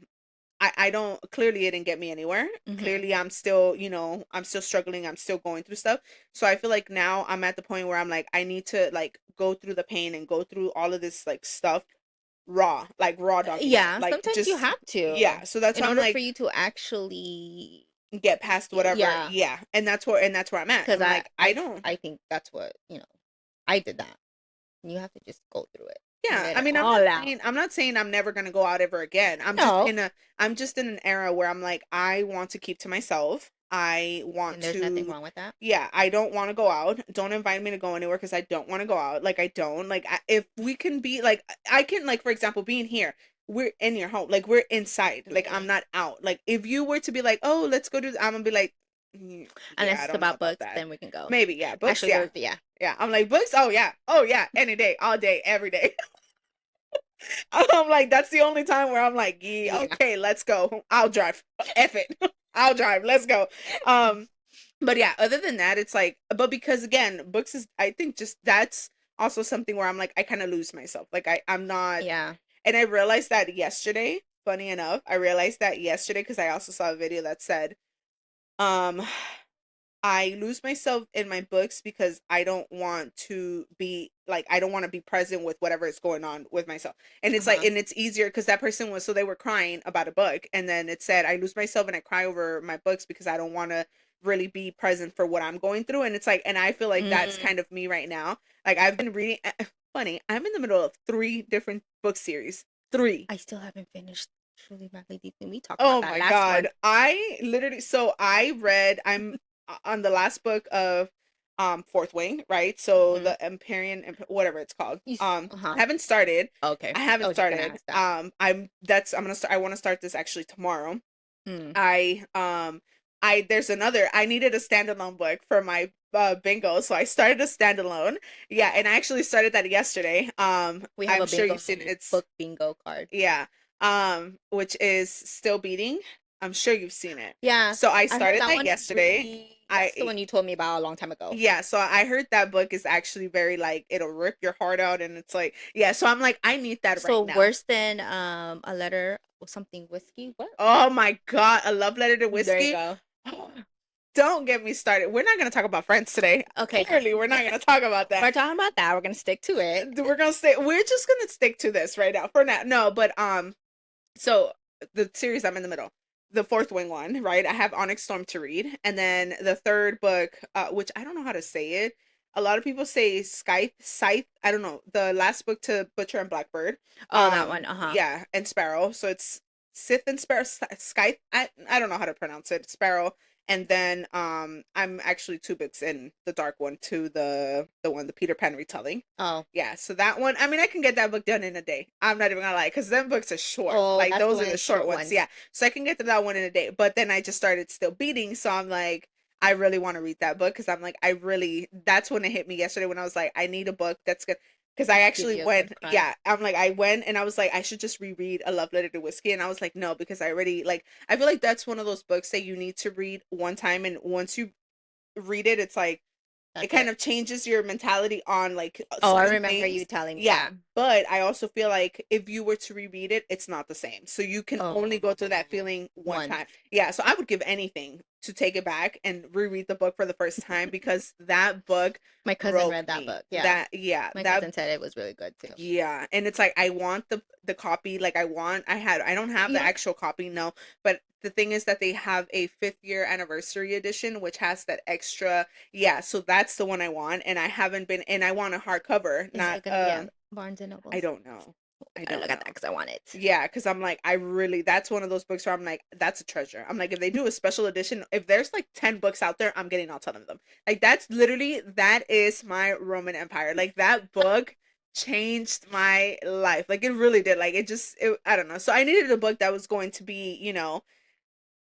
Speaker 1: I don't, clearly it didn't get me anywhere.
Speaker 2: Mm-hmm.
Speaker 1: Clearly I'm still, I'm still struggling. I'm still going through stuff. So I feel like now I'm at the point where I'm like, I need to like go through the pain and go through all of this like stuff raw, like raw dogging it.
Speaker 2: Yeah,
Speaker 1: Like
Speaker 2: sometimes you
Speaker 1: just,
Speaker 2: have to
Speaker 1: yeah. So that's
Speaker 2: in
Speaker 1: why I'm
Speaker 2: order for
Speaker 1: like,
Speaker 2: you to actually,
Speaker 1: get past whatever.
Speaker 2: yeah,
Speaker 1: Yeah. And that's where I'm at.
Speaker 2: because
Speaker 1: I'm like, I don't,
Speaker 2: I think that's what, I did that. You have to just go through it and
Speaker 1: yeah.
Speaker 2: let
Speaker 1: I
Speaker 2: it
Speaker 1: mean,
Speaker 2: all out.
Speaker 1: I'm not saying I'm never gonna go out ever again.
Speaker 2: No,
Speaker 1: I'm just in an era where I'm like, I want to keep to myself. I want
Speaker 2: and there's nothing
Speaker 1: to,
Speaker 2: wrong with that.
Speaker 1: yeah, I don't want to go out. Don't invite me to go anywhere because I don't want to go out. Like, I don't. Like, if we can be, like, I can, like, for example, being here, we're in your home. Like, we're inside. Like, I'm
Speaker 2: Hmm.
Speaker 1: not out. Like, if you were to be like, oh, let's go do, I'm gonna be like, yeah,
Speaker 2: Unless
Speaker 1: I
Speaker 2: it's
Speaker 1: don't know
Speaker 2: about
Speaker 1: about
Speaker 2: books,
Speaker 1: that.
Speaker 2: then we can go.
Speaker 1: Maybe, yeah. Books,
Speaker 2: Actually,
Speaker 1: yeah.
Speaker 2: there's yeah,
Speaker 1: Yeah. I'm like, books, oh, yeah. Any day, all day, every day. I'm like, that's the only time where I'm like, yeah,
Speaker 2: yeah.
Speaker 1: okay, let's go. I'll drive. F it. I'll drive. Let's go. Um, but yeah, other than that, it's like, but because again, books is, I think just that's also something where I'm like, I kind of lose myself. Like I'm not,
Speaker 2: Yeah.
Speaker 1: and I realized that yesterday, funny enough, I realized that yesterday because I also saw a video that said, um, I lose myself in my books because I don't want to be like, I don't want to be present with whatever is going on with myself. And it's like,
Speaker 2: Uh-huh.
Speaker 1: and it's easier because that person was, so they were crying about a book. And then it said, I lose myself and I cry over my books because I don't want to really be present for what I'm going through. And it's like, and I feel like that's
Speaker 2: Mm.
Speaker 1: kind of me right now. Like I've been reading, funny, I'm in the middle of three different book series. Three.
Speaker 2: I still haven't finished Truly Madly Deeply. We talked about
Speaker 1: Oh
Speaker 2: that
Speaker 1: my
Speaker 2: last
Speaker 1: God.
Speaker 2: one.
Speaker 1: I literally, so I read, I'm on the last book of Fourth Wing, right? So
Speaker 2: Hmm.
Speaker 1: the Empyrean, whatever it's called.
Speaker 2: Uh-huh.
Speaker 1: Haven't started.
Speaker 2: Okay.
Speaker 1: I
Speaker 2: I
Speaker 1: haven't
Speaker 2: was just gonna
Speaker 1: started.
Speaker 2: ask that.
Speaker 1: I'm gonna start, I want to start this actually tomorrow.
Speaker 2: Hmm.
Speaker 1: I there's another, I needed a standalone book for my bingo, so I started a standalone. Yeah, and I actually started that yesterday.
Speaker 2: We have
Speaker 1: I'm
Speaker 2: a
Speaker 1: sure you've seen it. It's,
Speaker 2: book bingo card.
Speaker 1: yeah. Which is Still Beating. I'm sure you've seen it.
Speaker 2: Yeah,
Speaker 1: So I
Speaker 2: I heard
Speaker 1: started
Speaker 2: that
Speaker 1: that
Speaker 2: one's
Speaker 1: yesterday.
Speaker 2: really. That's the
Speaker 1: I
Speaker 2: one you told me about a long time ago.
Speaker 1: Yeah, so I heard that book is actually very like, it'll rip your heart out, and it's like, yeah, so I'm like, I need that
Speaker 2: So
Speaker 1: right now.
Speaker 2: worse than a letter or something whiskey. What?
Speaker 1: Oh my God, A Love Letter to
Speaker 2: There you
Speaker 1: Whiskey.
Speaker 2: go.
Speaker 1: Don't get me started. We're not gonna talk about Friends today.
Speaker 2: Okay.
Speaker 1: Clearly, we're not gonna talk about that.
Speaker 2: We're talking about that. We're gonna stick to it.
Speaker 1: We're just gonna stick to this right now for now. No, but so the series I'm in the middle, the Fourth Wing one, right? I have Onyx Storm to read, and then the third book, which I don't know how to say it. A lot of people say Scythe. I don't know, the last book to Butcher and Blackbird.
Speaker 2: Oh, that one. Uh-huh.
Speaker 1: Yeah, and Sparrow. So it's Sith and Sparrow. Scythe. I don't know how to pronounce it. Sparrow. And then I'm actually two books in the dark one to the Peter Pan retelling.
Speaker 2: Oh.
Speaker 1: Yeah, so that one, I mean, I can get that book done in a day. I'm not even gonna lie, because them books are short.
Speaker 2: Oh,
Speaker 1: Like
Speaker 2: that's the
Speaker 1: those
Speaker 2: one
Speaker 1: are
Speaker 2: of
Speaker 1: the
Speaker 2: the
Speaker 1: short
Speaker 2: short
Speaker 1: ones.
Speaker 2: ones.
Speaker 1: Yeah, so I can get to that one in a day. But then I just started Still Beating, so I'm like, I really want to read that book because I'm like, I really. That's when it hit me yesterday when I was like, I need a book that's good. Because I
Speaker 2: Give
Speaker 1: actually
Speaker 2: you a good
Speaker 1: went,
Speaker 2: cry.
Speaker 1: yeah, I'm like, I went and I was like, I should just reread A Love Letter to Whiskey, and I was like, no, because I already like, I feel like that's one of those books that you need to read one time, and once you read it, it's like it
Speaker 2: That's
Speaker 1: kind
Speaker 2: it.
Speaker 1: of changes your mentality on like
Speaker 2: Oh, I
Speaker 1: certain
Speaker 2: remember you
Speaker 1: things.
Speaker 2: telling me
Speaker 1: Yeah,
Speaker 2: that.
Speaker 1: but I also feel like if you were to reread it, it's not the same. So you can only
Speaker 2: Oh,
Speaker 1: go through that feeling one
Speaker 2: once.
Speaker 1: time. Yeah, so I would give anything to take it back and reread the book for the first time because that book
Speaker 2: My cousin
Speaker 1: broke
Speaker 2: read that
Speaker 1: me.
Speaker 2: book. Yeah. My
Speaker 1: That
Speaker 2: cousin said it was really good too.
Speaker 1: yeah, and it's like I want the copy, like I don't have
Speaker 2: You
Speaker 1: the
Speaker 2: don't.
Speaker 1: actual copy, no, but the thing is that they have a 5th year anniversary edition which has that extra, yeah, so that's the one I want, and I haven't been, and I want a hardcover,
Speaker 2: Is
Speaker 1: not
Speaker 2: it gonna be at Barnes and
Speaker 1: I
Speaker 2: Nobles?
Speaker 1: don't know.
Speaker 2: I
Speaker 1: I
Speaker 2: gotta
Speaker 1: don't
Speaker 2: look at
Speaker 1: know.
Speaker 2: that because I want it.
Speaker 1: Yeah, because I'm like, I really, that's one of those books where I'm like, that's a treasure. I'm like, if they do a special edition, if there's like 10 books out there, I'm getting all 10 of them. Like, that's literally, that is my Roman Empire. Like, that book changed my life. Like, it really did. Like, I don't know. So I needed a book that was going to be,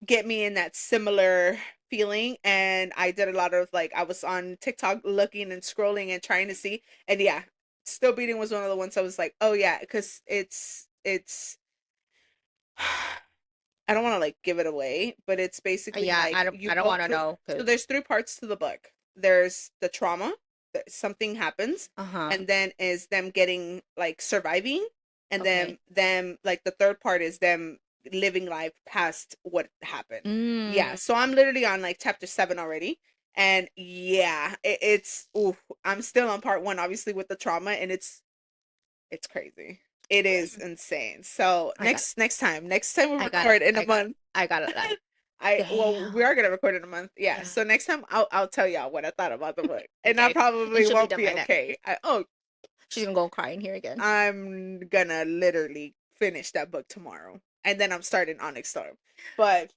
Speaker 1: get me in that similar feeling. And I did a lot of like, I was on TikTok looking and scrolling and trying to see. And yeah, Still Beating was one of the ones I was like, oh yeah, because it's I don't want to like give it away, but it's basically
Speaker 2: Yeah,
Speaker 1: like you
Speaker 2: I don't
Speaker 1: go
Speaker 2: want to
Speaker 1: through.
Speaker 2: know
Speaker 1: So
Speaker 2: because
Speaker 1: there's three parts to the book. There's the trauma. something happens,
Speaker 2: Uh-huh.
Speaker 1: and then is them getting like surviving, and
Speaker 2: Okay.
Speaker 1: then them like the third part is them living life past what happened. Yeah,
Speaker 2: Mm.
Speaker 1: so I'm literally on like chapter 7 already. And yeah, it's ooh, I'm still on part 1 obviously with the trauma, and it's crazy. It is insane. So
Speaker 2: I got
Speaker 1: next time we
Speaker 2: I got it.
Speaker 1: record in a
Speaker 2: I got
Speaker 1: month.
Speaker 2: I got it like
Speaker 1: Well, we
Speaker 2: damn.
Speaker 1: are gonna record in a month. Yeah.
Speaker 2: Yeah.
Speaker 1: So next time I'll tell y'all what I thought about the book. And I
Speaker 2: Okay. And
Speaker 1: probably
Speaker 2: she'll be
Speaker 1: won't
Speaker 2: done
Speaker 1: be
Speaker 2: by next.
Speaker 1: okay.
Speaker 2: She's gonna go cry in here again.
Speaker 1: I'm gonna literally finish that book tomorrow. And then I'm starting Onyx Storm. But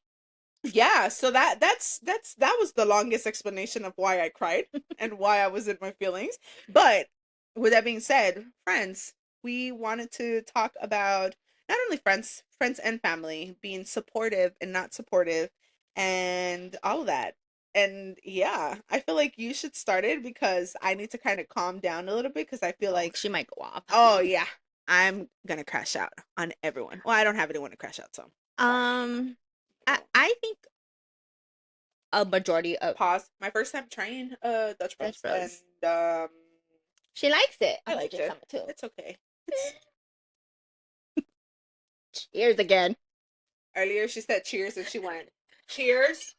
Speaker 1: yeah, so that was the longest explanation of why I cried and why I was in my feelings. But with that being said, friends, we wanted to talk about not only friends and family being supportive and not supportive and all of that. And yeah, I feel like you should start it because I need to kind of calm down a little bit because I feel
Speaker 2: Oh,
Speaker 1: like,
Speaker 2: she might go off.
Speaker 1: oh yeah, I'm gonna crash out on everyone. Well, I don't have anyone to crash out, so fine.
Speaker 2: Um,
Speaker 1: I
Speaker 2: I
Speaker 1: won't.
Speaker 2: I think a majority of
Speaker 1: Pause. My first time trying Dutch
Speaker 2: Dutch
Speaker 1: Bros, and
Speaker 2: Bros.
Speaker 1: um
Speaker 2: She likes it.
Speaker 1: I
Speaker 2: I'm gonna
Speaker 1: liked
Speaker 2: drink
Speaker 1: it.
Speaker 2: some too.
Speaker 1: It's okay. It's
Speaker 2: Cheers again.
Speaker 1: earlier she said cheers and she went cheers.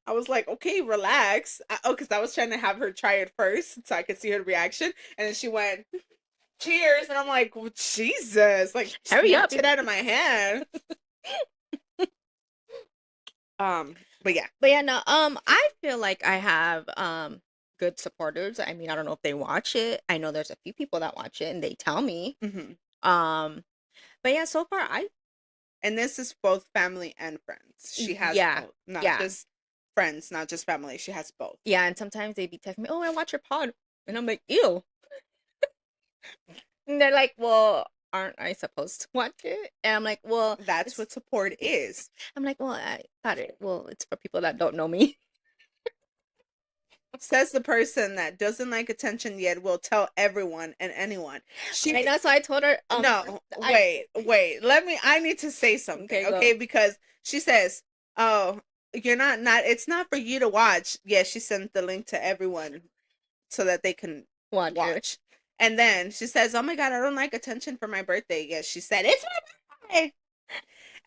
Speaker 1: I was like, okay, relax. Because I was trying to have her try it first so I could see her reaction, and then she went cheers, and I'm like, well, Jesus, like
Speaker 2: Hurry up.
Speaker 1: snatch it out of my hand. But yeah.
Speaker 2: But yeah, no, I feel like I have good supporters. I mean, I don't know if they watch it. I know there's a few people that watch it and they tell me.
Speaker 1: Hmm.
Speaker 2: Um, but yeah, so far I
Speaker 1: And this is both family and friends. She has
Speaker 2: yeah,
Speaker 1: both, not
Speaker 2: yeah.
Speaker 1: just friends, not just family. She has both.
Speaker 2: Yeah, and sometimes they be texting me, "Oh, I watch your pod." And I'm like, "Ew." And they're like, "Well, aren't I supposed to watch it?" And I'm like, "Well,
Speaker 1: That's
Speaker 2: it's
Speaker 1: what support is.
Speaker 2: I'm like, "Well, I thought it well, it's for people that don't know me."
Speaker 1: Says the person that doesn't like attention yet will tell everyone and anyone.
Speaker 2: I
Speaker 1: She
Speaker 2: know, so I told her
Speaker 1: no,
Speaker 2: I
Speaker 1: wait. I need to say something,
Speaker 2: okay,
Speaker 1: okay?
Speaker 2: go
Speaker 1: Because she says, "Oh, you're not it's not for you to watch." Yeah, she sent the link to everyone so that they can
Speaker 2: watch it.
Speaker 1: watch. And then she says, "Oh my God, I don't like attention for my birthday." Yes, she said, "It's my birthday."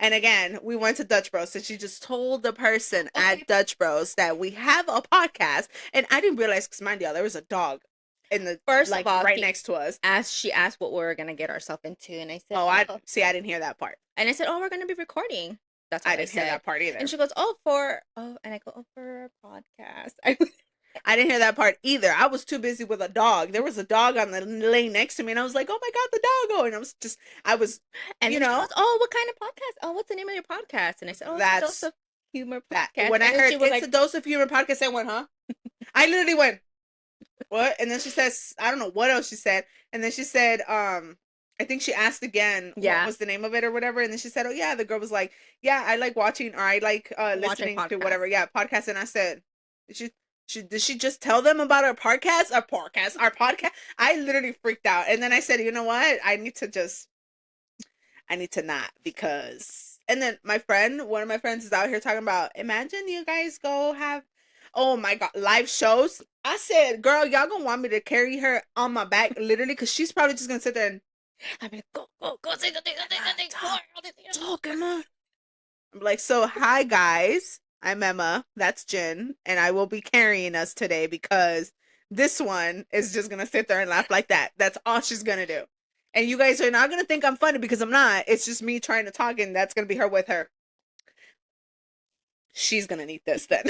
Speaker 1: And again, we went to Dutch Bros, and she just told the person
Speaker 2: Okay.
Speaker 1: at Dutch Bros that we have a podcast. And I didn't realize, because mind y'all, there was a dog in the
Speaker 2: First of
Speaker 1: like
Speaker 2: all,
Speaker 1: right next to us.
Speaker 2: she asked what we were gonna get ourselves into, and I said,
Speaker 1: Oh, I
Speaker 2: "Oh,"
Speaker 1: see. I didn't hear that part.
Speaker 2: and I said, "Oh, we're gonna be recording." That's
Speaker 1: I
Speaker 2: what I
Speaker 1: didn't hear
Speaker 2: said,
Speaker 1: that part
Speaker 2: and
Speaker 1: either.
Speaker 2: she goes, and I go, "Oh, for a podcast."
Speaker 1: I didn't hear that part either. I was too busy with a dog. There was a dog on the lane next to me, and I was like, "Oh my God, the doggo!" And I was,
Speaker 2: And
Speaker 1: you
Speaker 2: then she
Speaker 1: know,
Speaker 2: goes, "Oh, what kind of podcast? Oh, what's the name of your podcast?" And I said, "Oh, it's a dose
Speaker 1: that's
Speaker 2: of humor
Speaker 1: that.
Speaker 2: podcast."
Speaker 1: When I
Speaker 2: And then
Speaker 1: heard
Speaker 2: she was
Speaker 1: it's a
Speaker 2: like,
Speaker 1: dose of humor podcast, I went, "Huh?" I literally went, "What?" And then she says, I don't know what else she said, and then she said, I think she asked again what
Speaker 2: "Yeah,
Speaker 1: was the name of it or whatever, and then she said, "Oh yeah." The girl was like, "Yeah, I like watching or I like
Speaker 2: watching
Speaker 1: listening to
Speaker 2: podcasts."
Speaker 1: whatever, yeah, podcast." And I said, did she just tell them about our podcast? Our podcast. I literally freaked out, and then I said, "You know what? I need to not because." And then one of my friends is out here talking about, imagine you guys go have, oh my God, live shows. I said, girl, y'all gonna want me to carry her on my back, literally, because she's probably just gonna sit there and,
Speaker 2: I'm like, "Go, say the thing, the thing, the thing,
Speaker 1: talk, talk, Emma. I'm like, so hi guys, I'm Emma. That's Jen, and I will be carrying us today because this one is just gonna sit there and laugh like that. That's all she's gonna do. And you guys are not gonna think I'm funny because I'm not. It's just me trying to talk, and that's gonna be her with her. She's gonna need this then.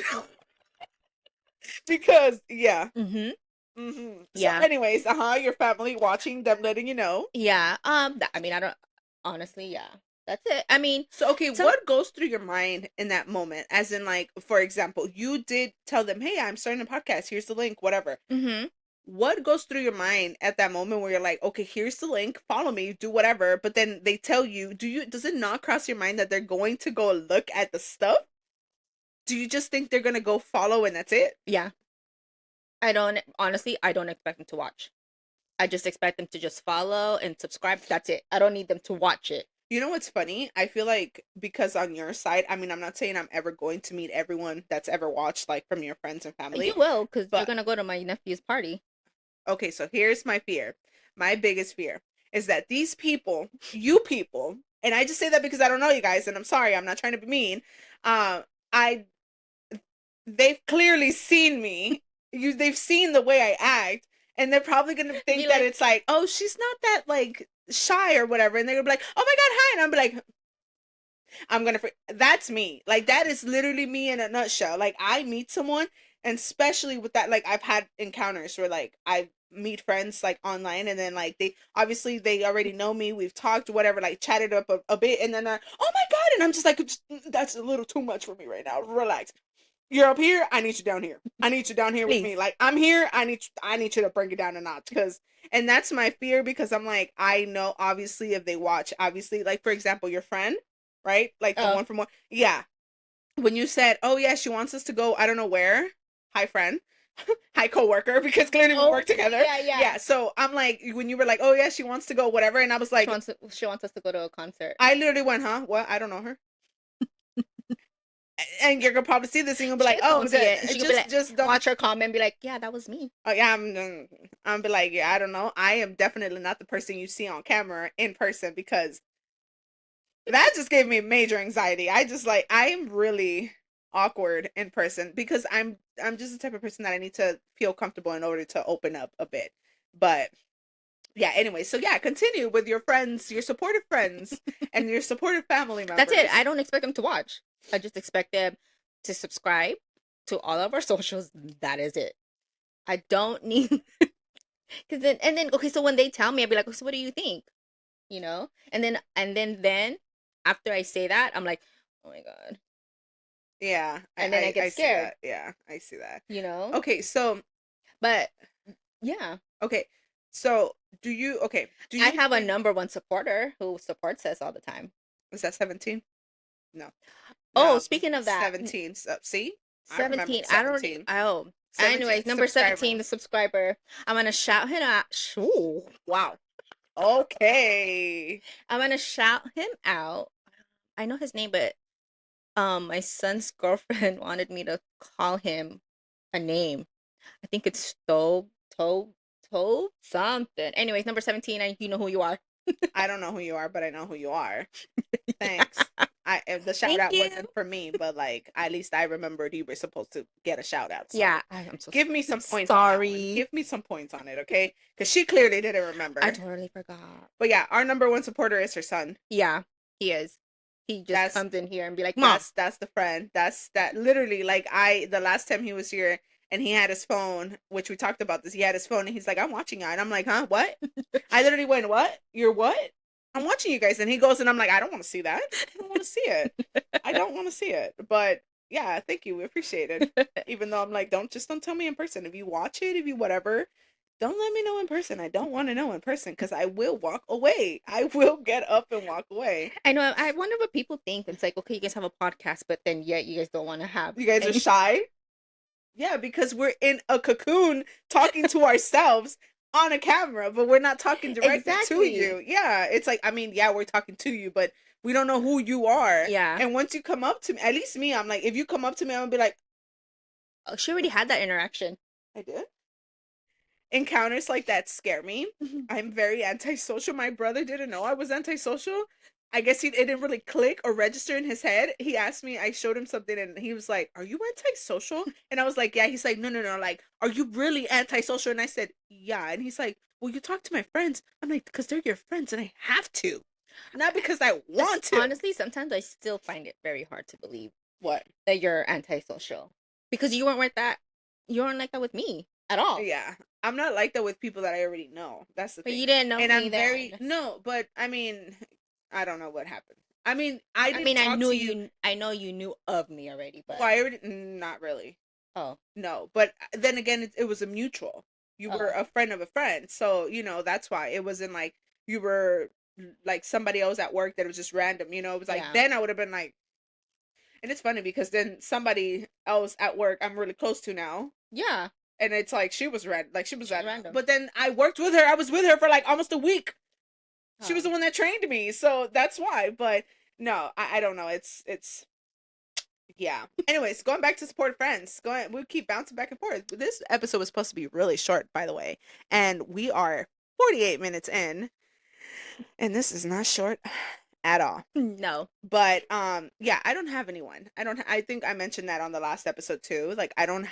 Speaker 1: Because yeah.
Speaker 2: Mm-hmm.
Speaker 1: So
Speaker 2: Yeah,
Speaker 1: anyways, your family watching them letting you know.
Speaker 2: yeah. I mean, I don't honestly. Yeah, that's it. I mean,
Speaker 1: So okay,
Speaker 2: some.
Speaker 1: what goes through your mind in that moment? As in, like, for example, you did tell them, "Hey, I'm starting a podcast. Here's the link, whatever."
Speaker 2: Mm-hmm.
Speaker 1: What goes through your mind at that moment where you're like, "Okay, here's the link. Follow me, do whatever." But then they tell you, does it not cross your mind that they're going to go look at the stuff? Do you just think they're gonna go follow and that's it?
Speaker 2: Yeah, I don't honestly. I don't expect them to watch. I just expect them to just follow and subscribe. That's it. I don't need them to watch it.
Speaker 1: You know what's funny? I feel like because on your side, I mean, I'm not saying I'm ever going to meet everyone that's ever watched, like from your friends and
Speaker 2: You
Speaker 1: family,
Speaker 2: will, because you're
Speaker 1: but
Speaker 2: gonna go to my nephew's party.
Speaker 1: okay, so here's my fear. My biggest fear is that these people, you people, and I just say that because I don't know you guys, and I'm sorry, I'm not trying to be mean. I they've clearly seen me. They've seen the way I act, and they're probably gonna
Speaker 2: Be
Speaker 1: think that
Speaker 2: like,
Speaker 1: it's like, oh, she's not that like shy or whatever, and they're gonna be like, oh my god, hi, and I'm like, that's me. Like that is literally me in a nutshell. Like I meet someone, and especially with that, like I've had encounters where like I meet friends like online, and then like they obviously they already know me. We've talked, whatever, like chatted up a bit, and then oh my god, and I'm just like, that's a little too much for me right now. Relax. You're up here. I need you down here. I need you down here with me.
Speaker 2: please.
Speaker 1: Like I'm here. I need you to bring it down a notch, because and that's my fear, because I'm like, I know obviously if they watch, obviously, like for example your friend, right? Like the
Speaker 2: Oh,
Speaker 1: one from what? Yeah. When you said, "Oh yeah, she wants us to go," I don't know where. Hi, friend. Hi, coworker. Because clearly we work
Speaker 2: okay,
Speaker 1: together.
Speaker 2: yeah, yeah.
Speaker 1: Yeah. So I'm like, when you were like, "Oh yeah, she wants to go," whatever, and I was like,
Speaker 2: She wants us to go to a concert.
Speaker 1: I literally went, "Huh? What? I don't know her." And you're gonna probably see this, and you'll be
Speaker 2: She
Speaker 1: like, "Oh,
Speaker 2: won't see it, and she could be like,
Speaker 1: just don't."
Speaker 2: watch her comment, and be like, yeah, that was me.
Speaker 1: Oh yeah, I'm be like, yeah, I don't know. I am definitely not the person you see on camera in person, because that just gave me major anxiety. I just like I am really awkward in person, because I'm just the type of person that I need to feel comfortable in order to open up a bit. But yeah, anyway, so yeah, continue with your friends, your supportive friends, and your supportive family
Speaker 2: That's it. I
Speaker 1: members.
Speaker 2: don't expect them to watch. I just expect them to subscribe to all of our socials. That is it. I don't need because then okay, so when they tell me, I'd be like, so what do you think? You know? And then after I say that, I'm like, oh my God.
Speaker 1: Yeah,
Speaker 2: And then I get
Speaker 1: I see
Speaker 2: scared,
Speaker 1: that. Yeah, I see that.
Speaker 2: you know?
Speaker 1: Okay, so
Speaker 2: But yeah.
Speaker 1: okay, so do
Speaker 2: I
Speaker 1: you
Speaker 2: have a
Speaker 1: think
Speaker 2: number one supporter who supports us all the time.
Speaker 1: was that 17? No.
Speaker 2: Oh,
Speaker 1: No,
Speaker 2: speaking of that,
Speaker 1: 17. So, see? I
Speaker 2: 17.
Speaker 1: remembered
Speaker 2: I don't
Speaker 1: 17.
Speaker 2: oh.
Speaker 1: 17
Speaker 2: Anyways, number 17,
Speaker 1: subscriber.
Speaker 2: the subscriber. I'm gonna shout him out. Shoo.
Speaker 1: Wow. Okay.
Speaker 2: I'm gonna shout him out. I know his name, but my son's girlfriend wanted me to call him a name. I think it's Tobe something. Anyways, number 17, and you know who you are.
Speaker 1: I don't know who you are, but I know who you are. Thanks. If the shout
Speaker 2: Thank
Speaker 1: out
Speaker 2: you.
Speaker 1: wasn't for me, but like at least I remembered you were supposed to get a shout out.
Speaker 2: Yeah,
Speaker 1: So
Speaker 2: I'm so
Speaker 1: give me some points on that one.
Speaker 2: sorry.
Speaker 1: Give me some points on it, okay? Because she clearly didn't
Speaker 2: I
Speaker 1: remember.
Speaker 2: totally forgot.
Speaker 1: But yeah, our number one supporter is her son.
Speaker 2: Yeah, he is. He just
Speaker 1: That's
Speaker 2: comes in here and be like, "Mom."
Speaker 1: that's the friend. That's that literally like I the last time he was here and he had his phone, which we talked about this. He had his phone and he's like, I'm watching you. And I'm like, huh? What? I literally went, what? You're what? I'm watching you guys. And he goes and I'm like, I don't want to see that. I don't want to see it. I don't want to see it. But yeah, thank you. We appreciate it. Even though I'm like, don't tell me in person. If you watch it, if you whatever, don't let me know in person. I don't want to know in person because I will walk away. I will get up and walk away.
Speaker 2: I know. I wonder what people think. It's like, okay, you guys have a podcast, but then yet you guys don't want to have
Speaker 1: You guys are
Speaker 2: any.
Speaker 1: shy. Yeah, because we're in a cocoon talking to ourselves on a camera, but we're not talking directly to
Speaker 2: Exactly.
Speaker 1: you. Yeah, it's like, I mean, yeah, we're talking to you, but we don't know who you are.
Speaker 2: Yeah.
Speaker 1: And once you come up to me, at least me, I'm like, if you come up to me, I'm gonna be like,
Speaker 2: Oh, she already had that interaction.
Speaker 1: I did. Encounters like that scare me. I'm very antisocial. My brother didn't know I was antisocial. I guess it didn't really click or register in his head. He asked me, I showed him something, and he was like, are you antisocial? And I was like, yeah. He's like, no, no, no. Like, are you really antisocial? And I said, yeah. And he's like, well, you talk to my friends. I'm like, because they're your friends and I have to, not because I want to.
Speaker 2: Honestly, sometimes I still find it very hard to believe
Speaker 1: What?
Speaker 2: that you're antisocial because you weren't like that with me at all.
Speaker 1: Yeah. I'm not like that with people that I already know. That's the
Speaker 2: But
Speaker 1: thing.
Speaker 2: you didn't know
Speaker 1: And
Speaker 2: me
Speaker 1: I'm very,
Speaker 2: then.
Speaker 1: no, but I mean, I don't know what happened. I mean, I
Speaker 2: I
Speaker 1: didn't
Speaker 2: mean,
Speaker 1: talk to you.
Speaker 2: I know you knew of me already, but
Speaker 1: Well, I already, not really.
Speaker 2: oh,
Speaker 1: No, but then again, it was a mutual. You were
Speaker 2: oh,
Speaker 1: a friend of a friend, so that's why it wasn't like you were like somebody else at work that was just random. It was like
Speaker 2: yeah,
Speaker 1: then I would have been like, and it's funny because then somebody else at work I'm really close to now,
Speaker 2: yeah,
Speaker 1: and it's like she was random, like she was
Speaker 2: she's
Speaker 1: random.
Speaker 2: random.
Speaker 1: But then I worked with her. I was with her for like almost a week. She was the
Speaker 2: Oh.
Speaker 1: one that trained me, so that's why. But no, I don't know. It's yeah. Anyways, going back to support friends. Going, we keep bouncing back and forth. This episode was supposed to be really short, by the way, and we are 48 minutes in, and this is not short at all.
Speaker 2: No.
Speaker 1: But yeah, I don't have anyone. I think I mentioned that on the last episode too. Like I don't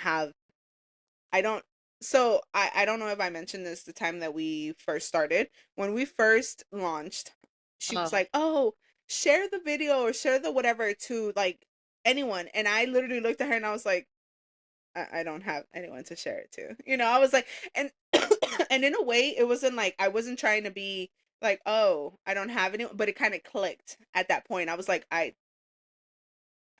Speaker 1: so I don't know if I mentioned this the time that we first started. When we first launched, she was
Speaker 2: Oh.
Speaker 1: like, "Oh, share the video or share the whatever to like anyone." And I literally looked at her and I was like, I don't have anyone to share it to. I was like, and and in a way, it wasn't like I wasn't trying to be like, "Oh, I don't have anyone," but it kind of clicked at that point. I was like,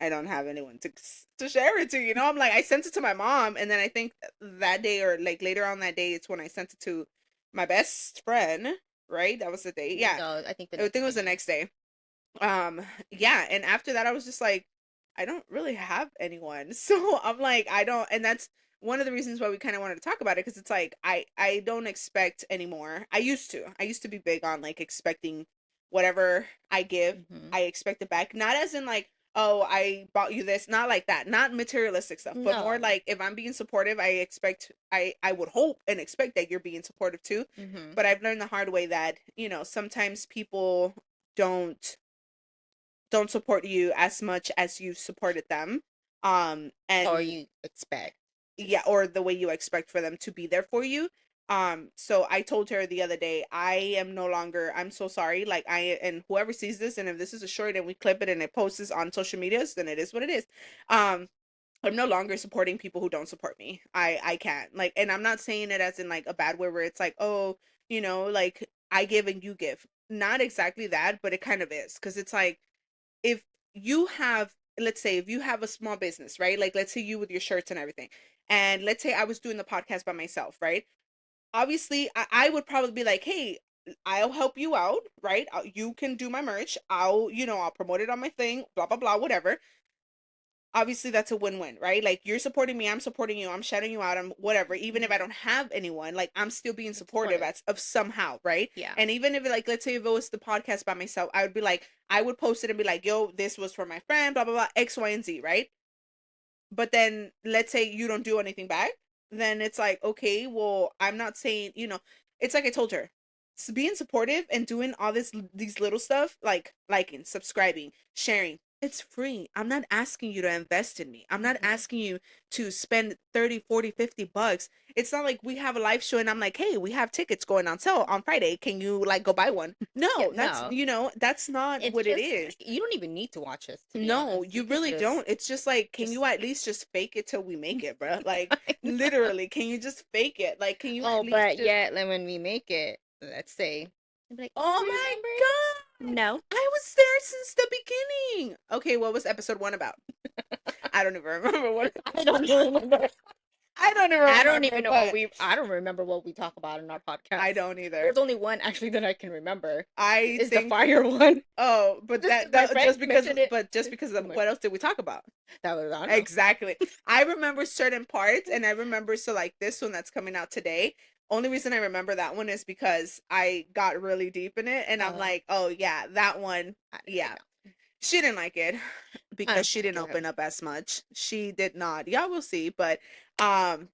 Speaker 1: I don't have anyone to share it to. I'm like, I sent it to my mom, and then I think that day or like later on that day, it's when I sent it to my best friend. Right, that was the day. Yeah,
Speaker 2: No, I think the
Speaker 1: I think
Speaker 2: next
Speaker 1: it was
Speaker 2: day.
Speaker 1: the next day. Yeah, and after that, I was just like, I don't really have anyone, so I'm like, I don't, and that's one of the reasons why we kind of wanted to talk about it because it's like I don't expect anymore. I used to be big on like expecting whatever I give,
Speaker 2: Mm-hmm.
Speaker 1: I expect it back, not as in like, oh, I bought you this, not like that, not materialistic stuff, but more
Speaker 2: No.
Speaker 1: like if I'm being supportive, I would hope and expect that you're being supportive too.
Speaker 2: Mm-hmm.
Speaker 1: But I've learned the hard way that sometimes people don't don't support you as much as you supported them,
Speaker 2: Or
Speaker 1: and
Speaker 2: you expect to
Speaker 1: yeah, or the way you expect for them to be there for you. So I told her the other day, I'm so sorry, like, and whoever sees this, and if this is a short and we clip it and it posts on social medias, then it is what it is. I'm no longer supporting people who don't support me. I can't, like, and I'm not saying it as in like a bad way where it's like, oh, like I give and you give, not exactly that, but it kind of is, because it's like, if you have, let's say if you have a small business, right? Like, let's say you with your shirts and everything, and let's say I was doing the podcast by myself, right? Obviously, I would probably be like, hey, I'll help you out, right? You can do my merch, I'll promote it on my thing, blah blah blah, whatever. Obviously, that's a win-win, right? Like, you're supporting me, I'm supporting you, I'm shouting you out, I'm whatever. Even if I
Speaker 2: mm-hmm.
Speaker 1: don't have anyone, like, I'm still being supportive
Speaker 2: Supportive.
Speaker 1: of somehow, right?
Speaker 2: Yeah.
Speaker 1: And even if, like, let's say if it was the podcast by myself, I would be like, I would post it and be like, yo, this was for my friend, blah blah blah, X, Y, and Z, right? But then let's say you don't do anything back, then it's like, okay, well, I'm not saying, it's like I told her, being supportive and doing all these little stuff, like liking, subscribing, sharing, it's free. I'm not asking you to invest in me. I'm not
Speaker 2: Mm-hmm.
Speaker 1: asking you to spend 30, 40, $50. It's not like we have a live show and I'm like, hey, we have tickets going on sale on Friday, can you like go buy one?
Speaker 2: Yeah.
Speaker 1: No,
Speaker 2: No.
Speaker 1: that's not
Speaker 2: It's
Speaker 1: what it
Speaker 2: just
Speaker 1: is.
Speaker 2: you don't even need to watch us, to be
Speaker 1: No,
Speaker 2: honest. You
Speaker 1: you
Speaker 2: could
Speaker 1: really don't. It's just like, can you
Speaker 2: just
Speaker 1: at least just fake it till we make it, bruh? Like,
Speaker 2: I know.
Speaker 1: literally, can you just fake it? Like, can you at
Speaker 2: Oh,
Speaker 1: least
Speaker 2: but
Speaker 1: just,
Speaker 2: yet, then when we make it, let's say, I'd be like, oh,
Speaker 1: oh my
Speaker 2: remember?
Speaker 1: God,
Speaker 2: No,
Speaker 1: I was there since the beginning. Okay, what was episode one about? I don't even remember what,
Speaker 2: I don't even remember.
Speaker 1: I don't even
Speaker 2: I don't
Speaker 1: remember,
Speaker 2: even know what
Speaker 1: but
Speaker 2: we. I don't remember what we talk about in our
Speaker 1: I
Speaker 2: podcast.
Speaker 1: don't either.
Speaker 2: There's only one actually that I can remember.
Speaker 1: I
Speaker 2: Is the
Speaker 1: think,
Speaker 2: fire one?
Speaker 1: oh, but
Speaker 2: Just because my friend mentioned it.
Speaker 1: just because of
Speaker 2: I'm like,
Speaker 1: what else did we talk about?
Speaker 2: that was I don't know.
Speaker 1: Exactly. I remember certain parts, and I remember, so like this one that's coming out today. Only reason I remember that one is because I got really deep in it, and I'm
Speaker 2: Uh,
Speaker 1: like, oh yeah, that one.
Speaker 2: I didn't like
Speaker 1: Yeah,
Speaker 2: that.
Speaker 1: she didn't like it
Speaker 2: I
Speaker 1: because
Speaker 2: don't
Speaker 1: she
Speaker 2: like
Speaker 1: didn't
Speaker 2: it.
Speaker 1: open up as much. She did not. Yeah, we'll see, but um,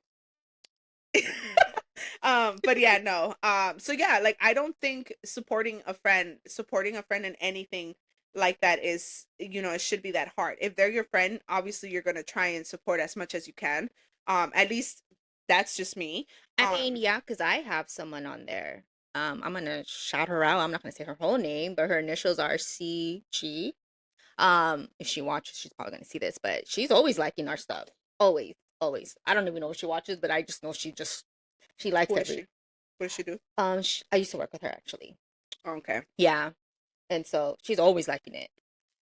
Speaker 1: but yeah, no. So yeah, like, I don't think supporting a friend in anything like that is, it should be that hard. If they're your friend, obviously you're gonna try and support as much as you can. At least that's just me.
Speaker 2: I mean, yeah, because I have someone on there. I'm gonna shout her out. I'm not gonna say her whole name, but her initials are CG. If she watches, she's probably gonna see this, but she's always liking our stuff. Always, always. I don't even know if she watches, but I just know she likes
Speaker 1: Who is
Speaker 2: every.
Speaker 1: she? What does she do?
Speaker 2: I used to work with her actually.
Speaker 1: Okay.
Speaker 2: Yeah, and so she's always liking it.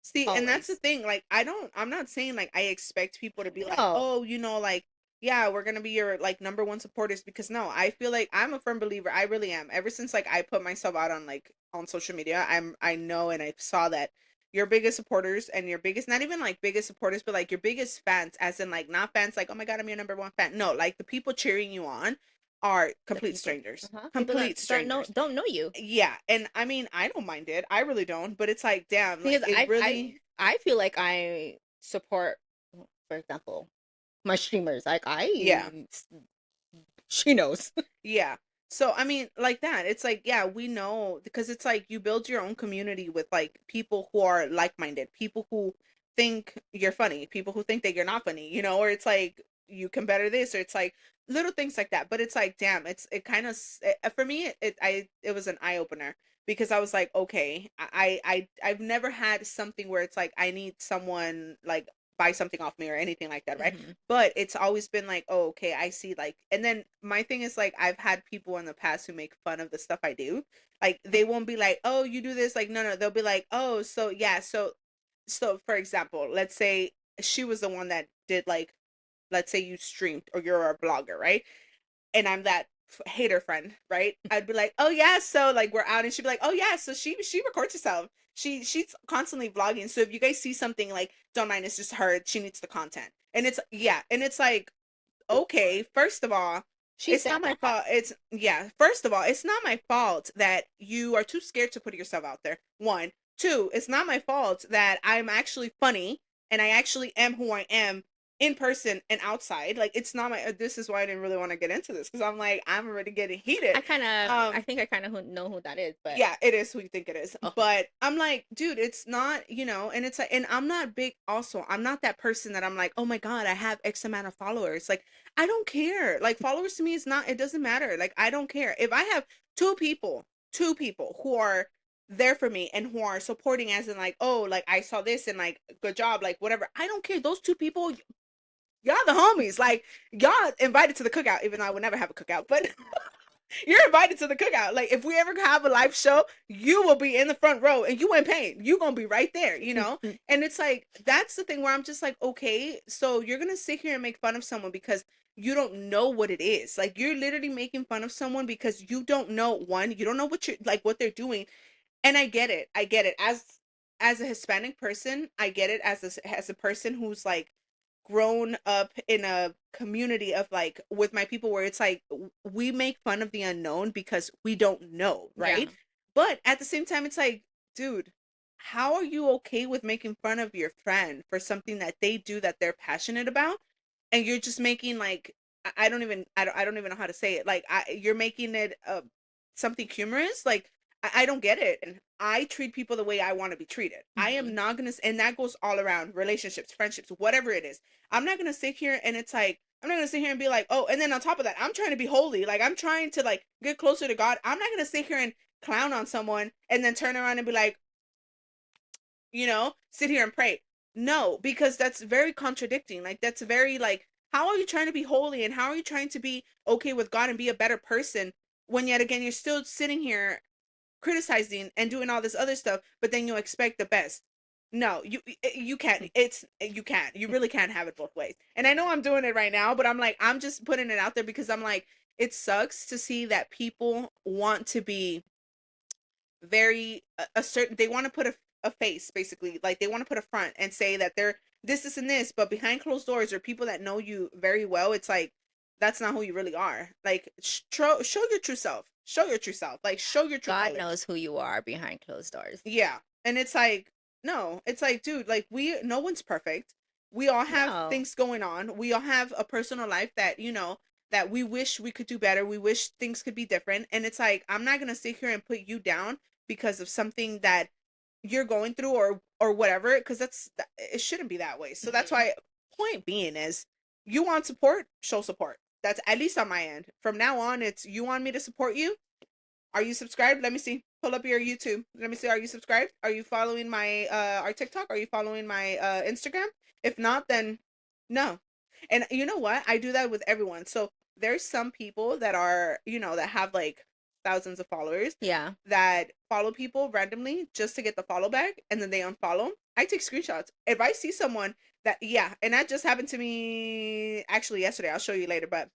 Speaker 1: See, and that's the
Speaker 2: Always.
Speaker 1: thing. Like, I'm not saying like I expect people to be like,
Speaker 2: No.
Speaker 1: oh, like, yeah, we're gonna be your like number one supporters, because no, I feel like I'm a firm believer. I really am. Ever since like I put myself out on like on social media, I know and I saw that your biggest supporters and your biggest, not even like biggest supporters, but like your biggest fans, as in like not fans like, oh my God, I'm your number one fan. No, like the people cheering you on are
Speaker 2: The
Speaker 1: complete
Speaker 2: people,
Speaker 1: strangers.
Speaker 2: people that
Speaker 1: Complete strangers.
Speaker 2: don't know you.
Speaker 1: Yeah, and I mean, I don't mind it. I really don't, but it's like, damn, like
Speaker 2: Because
Speaker 1: it really.
Speaker 2: I feel like I support, for example, my streamers. Like
Speaker 1: Yeah.
Speaker 2: she knows.
Speaker 1: Yeah. So I mean, like that. It's like, yeah, we know because it's like you build your own community with like people who are like-minded, people who think you're funny, people who think that you're not funny, or it's like you can better this, or it's like little things like that. But it's like, damn, it kind of for me it was an eye opener because I was like, okay, I've never had something where it's like I need someone like buy something off me or anything like that, right?
Speaker 2: Hmm.
Speaker 1: But it's always been like, oh, okay, I see. Like, and then my thing is like, I've had people in the past who make fun of the stuff I do. Like, they won't be like, oh, you do this. Like, no, they'll be like, oh, so yeah, so for example, let's say she was the one that did like, let's say you streamed or you're a blogger, right? And I'm that hater friend, right? I'd be like, "Oh yeah, so like we're out," and she'd be like, "Oh yeah, so she records herself. She's constantly vlogging. So if you guys see something like, don't mind, it's just her. She needs the content." And it's yeah, and it's like, okay, first of all,
Speaker 2: She
Speaker 1: it's
Speaker 2: said
Speaker 1: not my
Speaker 2: that.
Speaker 1: fault. It's yeah, first of all, it's not my fault that you are too scared to put yourself out there. One, two, it's not my fault that I'm actually funny and I actually am who I am in person and outside. Like it's not my this is why I didn't really want to get into this because I'm like I'm already getting heated.
Speaker 2: I think I kind of know who that is, but
Speaker 1: Yeah, it is who you think it is.
Speaker 2: okay.
Speaker 1: But I'm like, dude, it's not, and it's like, and I'm not big also. I'm not that person that I'm like, oh my God, I have X amount of followers. Like, I don't care. Like, followers to me is not, it doesn't matter. Like, I don't care. If I have two people who are there for me and who are supporting as in like, oh, like I saw this and like, good job, like whatever. I don't care. Those two people, y'all the homies. Like, y'all invited to the cookout, even though I would never have a cookout, but you're invited to the cookout. Like if we ever have a live show, you will be in the front row and you ain't paying. You gonna be right there. And it's like that's the thing where I'm just like, okay, so you're gonna sit here and make fun of someone because you don't know what it is. Like you're literally making fun of someone because you don't know one, you don't know what you're like what they're doing. And I get it. I get it. As a Hispanic person, I get it as a person who's like grown up in a community of like with my people where it's like we make fun of the unknown because we don't know,
Speaker 2: Yeah.
Speaker 1: right? But at the same time it's like, dude, how are you okay with making fun of your friend for something that they do that they're passionate about and you're just making like I don't even know how to say it. Like you're making it something humorous. Like I don't get it. And I treat people the way I want to be treated. I
Speaker 2: Hmm.
Speaker 1: am not gonna, and that goes all around relationships, friendships, whatever it is. I'm not gonna sit here and it's like I'm not gonna sit here and be like, oh, and then on top of that, I'm trying to be holy. Like I'm trying to like get closer to God. I'm not gonna sit here and clown on someone and then turn around and be like, sit here and pray. No, because that's very contradicting. Like that's very like how are you trying to be holy and how are you trying to be okay with God and be a better person when yet again you're still sitting here criticizing and doing all this other stuff, but then you expect the best. No, you can't. You can't. You really can't have it both ways. And I know I'm doing it right now, but I'm like I'm just putting it out there because I'm like it sucks to see that people want to be very a certain they want to put a face basically like they want to put a front and say that they're this and this but behind closed doors or people that know you very well it's like that's not who you really are like show your true self, like show your true
Speaker 2: God
Speaker 1: colors.
Speaker 2: knows who you are behind closed doors.
Speaker 1: Yeah. And it's like, no, it's like, dude, like no one's perfect. We all have
Speaker 2: No.
Speaker 1: things going on. We all have a personal life that, that we wish we could do better. We wish things could be different. And it's like, I'm not going to sit here and put you down because of something that you're going through or whatever because it shouldn't be that way. So that's
Speaker 2: Hmm.
Speaker 1: why point being is you want support, show support. That's at least on my end. From now on, it's you want me to support you, are you subscribed? Let me see. Pull up your YouTube. Let me see. Are you subscribed? Are you following my our TikTok? Are you following my Instagram? If not, then no. And you know what? I do that with everyone. So there's some people that are, that have like thousands of followers
Speaker 2: Yeah.
Speaker 1: that follow people randomly just to get the follow back and then they unfollow 'em. I take screenshots. If I see someone that yeah, and that just happened to me actually yesterday. I'll show you later, but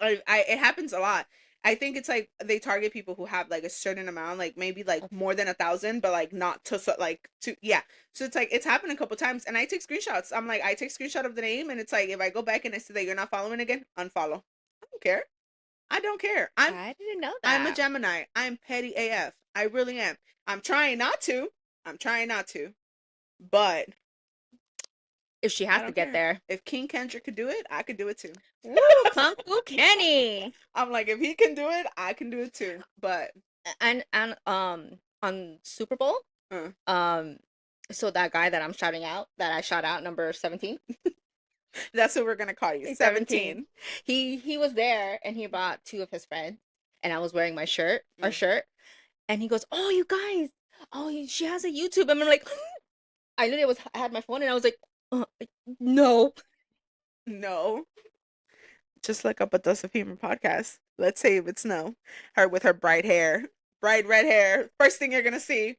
Speaker 1: it happens a lot. I think it's like they target people who have like a certain amount, like maybe like
Speaker 2: Okay.
Speaker 1: more than 1,000, but like not to so like to yeah. So it's like it's happened a couple times, and I take screenshots. I'm like I take screenshot of the name, and it's like if I go back and I see that you're not following again, unfollow. I don't care. I don't care.
Speaker 2: I didn't know
Speaker 1: I'm a
Speaker 2: that.
Speaker 1: Gemini. I'm petty AF. I really am. I'm trying not to. I'm trying not to. But
Speaker 2: If she
Speaker 1: I
Speaker 2: has to
Speaker 1: don't
Speaker 2: get
Speaker 1: care.
Speaker 2: there.
Speaker 1: If King Kendrick could do it, I could do it too.
Speaker 2: Woo, Kung Fu Kenny.
Speaker 1: I'm like, if he can do it, I can do it too. But
Speaker 2: And on Super Bowl,
Speaker 1: uh,
Speaker 2: um, so that guy that I'm shouting out, that I shout out, number 17,
Speaker 1: that's what we're gonna call you.
Speaker 2: 17.
Speaker 1: 17.
Speaker 2: He was there and he brought two of his friends, and I was wearing my shirt, our
Speaker 1: Mm.
Speaker 2: shirt, and he goes, "Oh, you guys, oh, she has a YouTube." And I'm like, I literally I had my phone and I was like, no.
Speaker 1: No. Just look up a Dose of Humor podcast. Let's say if it's no. Her with her bright hair. Bright red hair. First thing you're gonna see.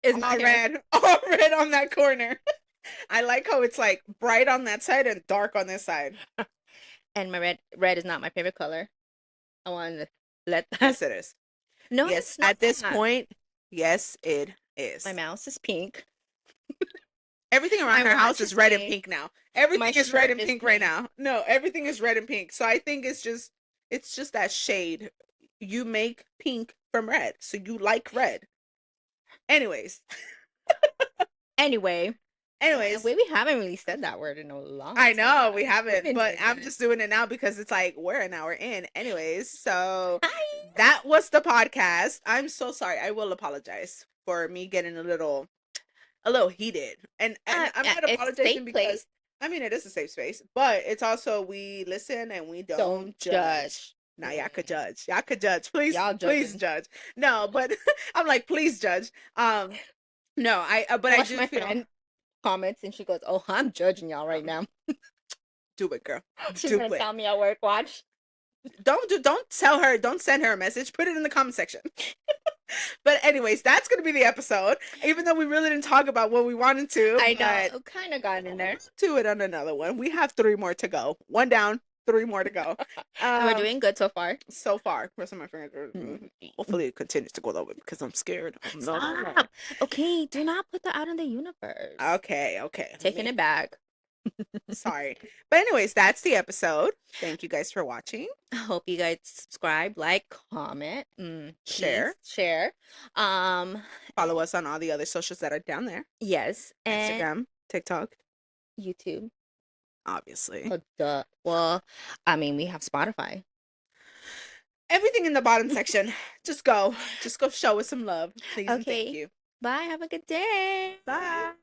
Speaker 2: Is my
Speaker 1: All
Speaker 2: hair.
Speaker 1: red. All red on that corner. I like how it's like bright on that side and dark on this side.
Speaker 2: And my red is not my favorite color. I wanted to let that.
Speaker 1: Yes, it is.
Speaker 2: No,
Speaker 1: Yes,
Speaker 2: it's not.
Speaker 1: at this point, yes, it
Speaker 2: My
Speaker 1: is.
Speaker 2: mouse is pink.
Speaker 1: Everything around
Speaker 2: My
Speaker 1: her house
Speaker 2: watch
Speaker 1: is
Speaker 2: is
Speaker 1: red and
Speaker 2: pink.
Speaker 1: pink now.
Speaker 2: My
Speaker 1: Everything is red
Speaker 2: shirt
Speaker 1: and
Speaker 2: is
Speaker 1: pink right
Speaker 2: pink.
Speaker 1: now. No, everything is red and pink. So I think it's just that shade. You make pink from red. So you like red. Anyways.
Speaker 2: Anyway,
Speaker 1: Anyways,
Speaker 2: we haven't really said that word in a long
Speaker 1: I know we
Speaker 2: time. We've
Speaker 1: haven't,
Speaker 2: been
Speaker 1: but
Speaker 2: doing
Speaker 1: I'm
Speaker 2: good.
Speaker 1: just doing it now because it's like we're an hour in. Anyways, so
Speaker 2: Hi.
Speaker 1: that was the podcast. I'm so sorry. I will apologize for me getting a little heated. And I'm not
Speaker 2: It's a safe
Speaker 1: apologizing
Speaker 2: place.
Speaker 1: because I mean it is a safe space, but it's also we listen and we don't
Speaker 2: Don't
Speaker 1: judge.
Speaker 2: judge.
Speaker 1: Now y'all could judge. Y'all could judge. Please,
Speaker 2: Y'all
Speaker 1: please
Speaker 2: judging.
Speaker 1: judge. No, but I'm like, please judge. No, but I
Speaker 2: Watch
Speaker 1: do
Speaker 2: my
Speaker 1: feel
Speaker 2: friend comments and she goes, "Oh, I'm judging y'all right
Speaker 1: um,
Speaker 2: now."
Speaker 1: do it, girl.
Speaker 2: She's
Speaker 1: Do
Speaker 2: gonna
Speaker 1: it.
Speaker 2: tell me at work. Watch.
Speaker 1: Don't tell her, don't send her a message. Put it in the comment section. But anyways, that's gonna be the episode. Even though we really didn't talk about what we wanted to,
Speaker 2: I
Speaker 1: but
Speaker 2: know, kind of got in there.
Speaker 1: do it on another one. We have three more to go. One down, three more to go.
Speaker 2: And we're
Speaker 1: Um,
Speaker 2: doing good so far.
Speaker 1: so far, crossing my fingers.
Speaker 2: Mm.
Speaker 1: Hopefully, it continues to go that way because I'm scared.
Speaker 2: Stop. Okay, do not put that out in the universe.
Speaker 1: Okay, okay.
Speaker 2: Taking it back.
Speaker 1: Sorry, but anyways, that's the episode. Thank you guys for watching.
Speaker 2: I hope you guys subscribe, like, comment,
Speaker 1: Share.
Speaker 2: please share. Um,
Speaker 1: Follow us on all the other socials that are down there.
Speaker 2: yes, and
Speaker 1: Instagram, TikTok,
Speaker 2: YouTube.
Speaker 1: obviously.
Speaker 2: Oh, duh. Well, I mean, we have Spotify.
Speaker 1: Everything in the bottom section. Just go show us some love, please and thank
Speaker 2: Okay.
Speaker 1: you.
Speaker 2: Bye. Have a good day.
Speaker 1: Bye.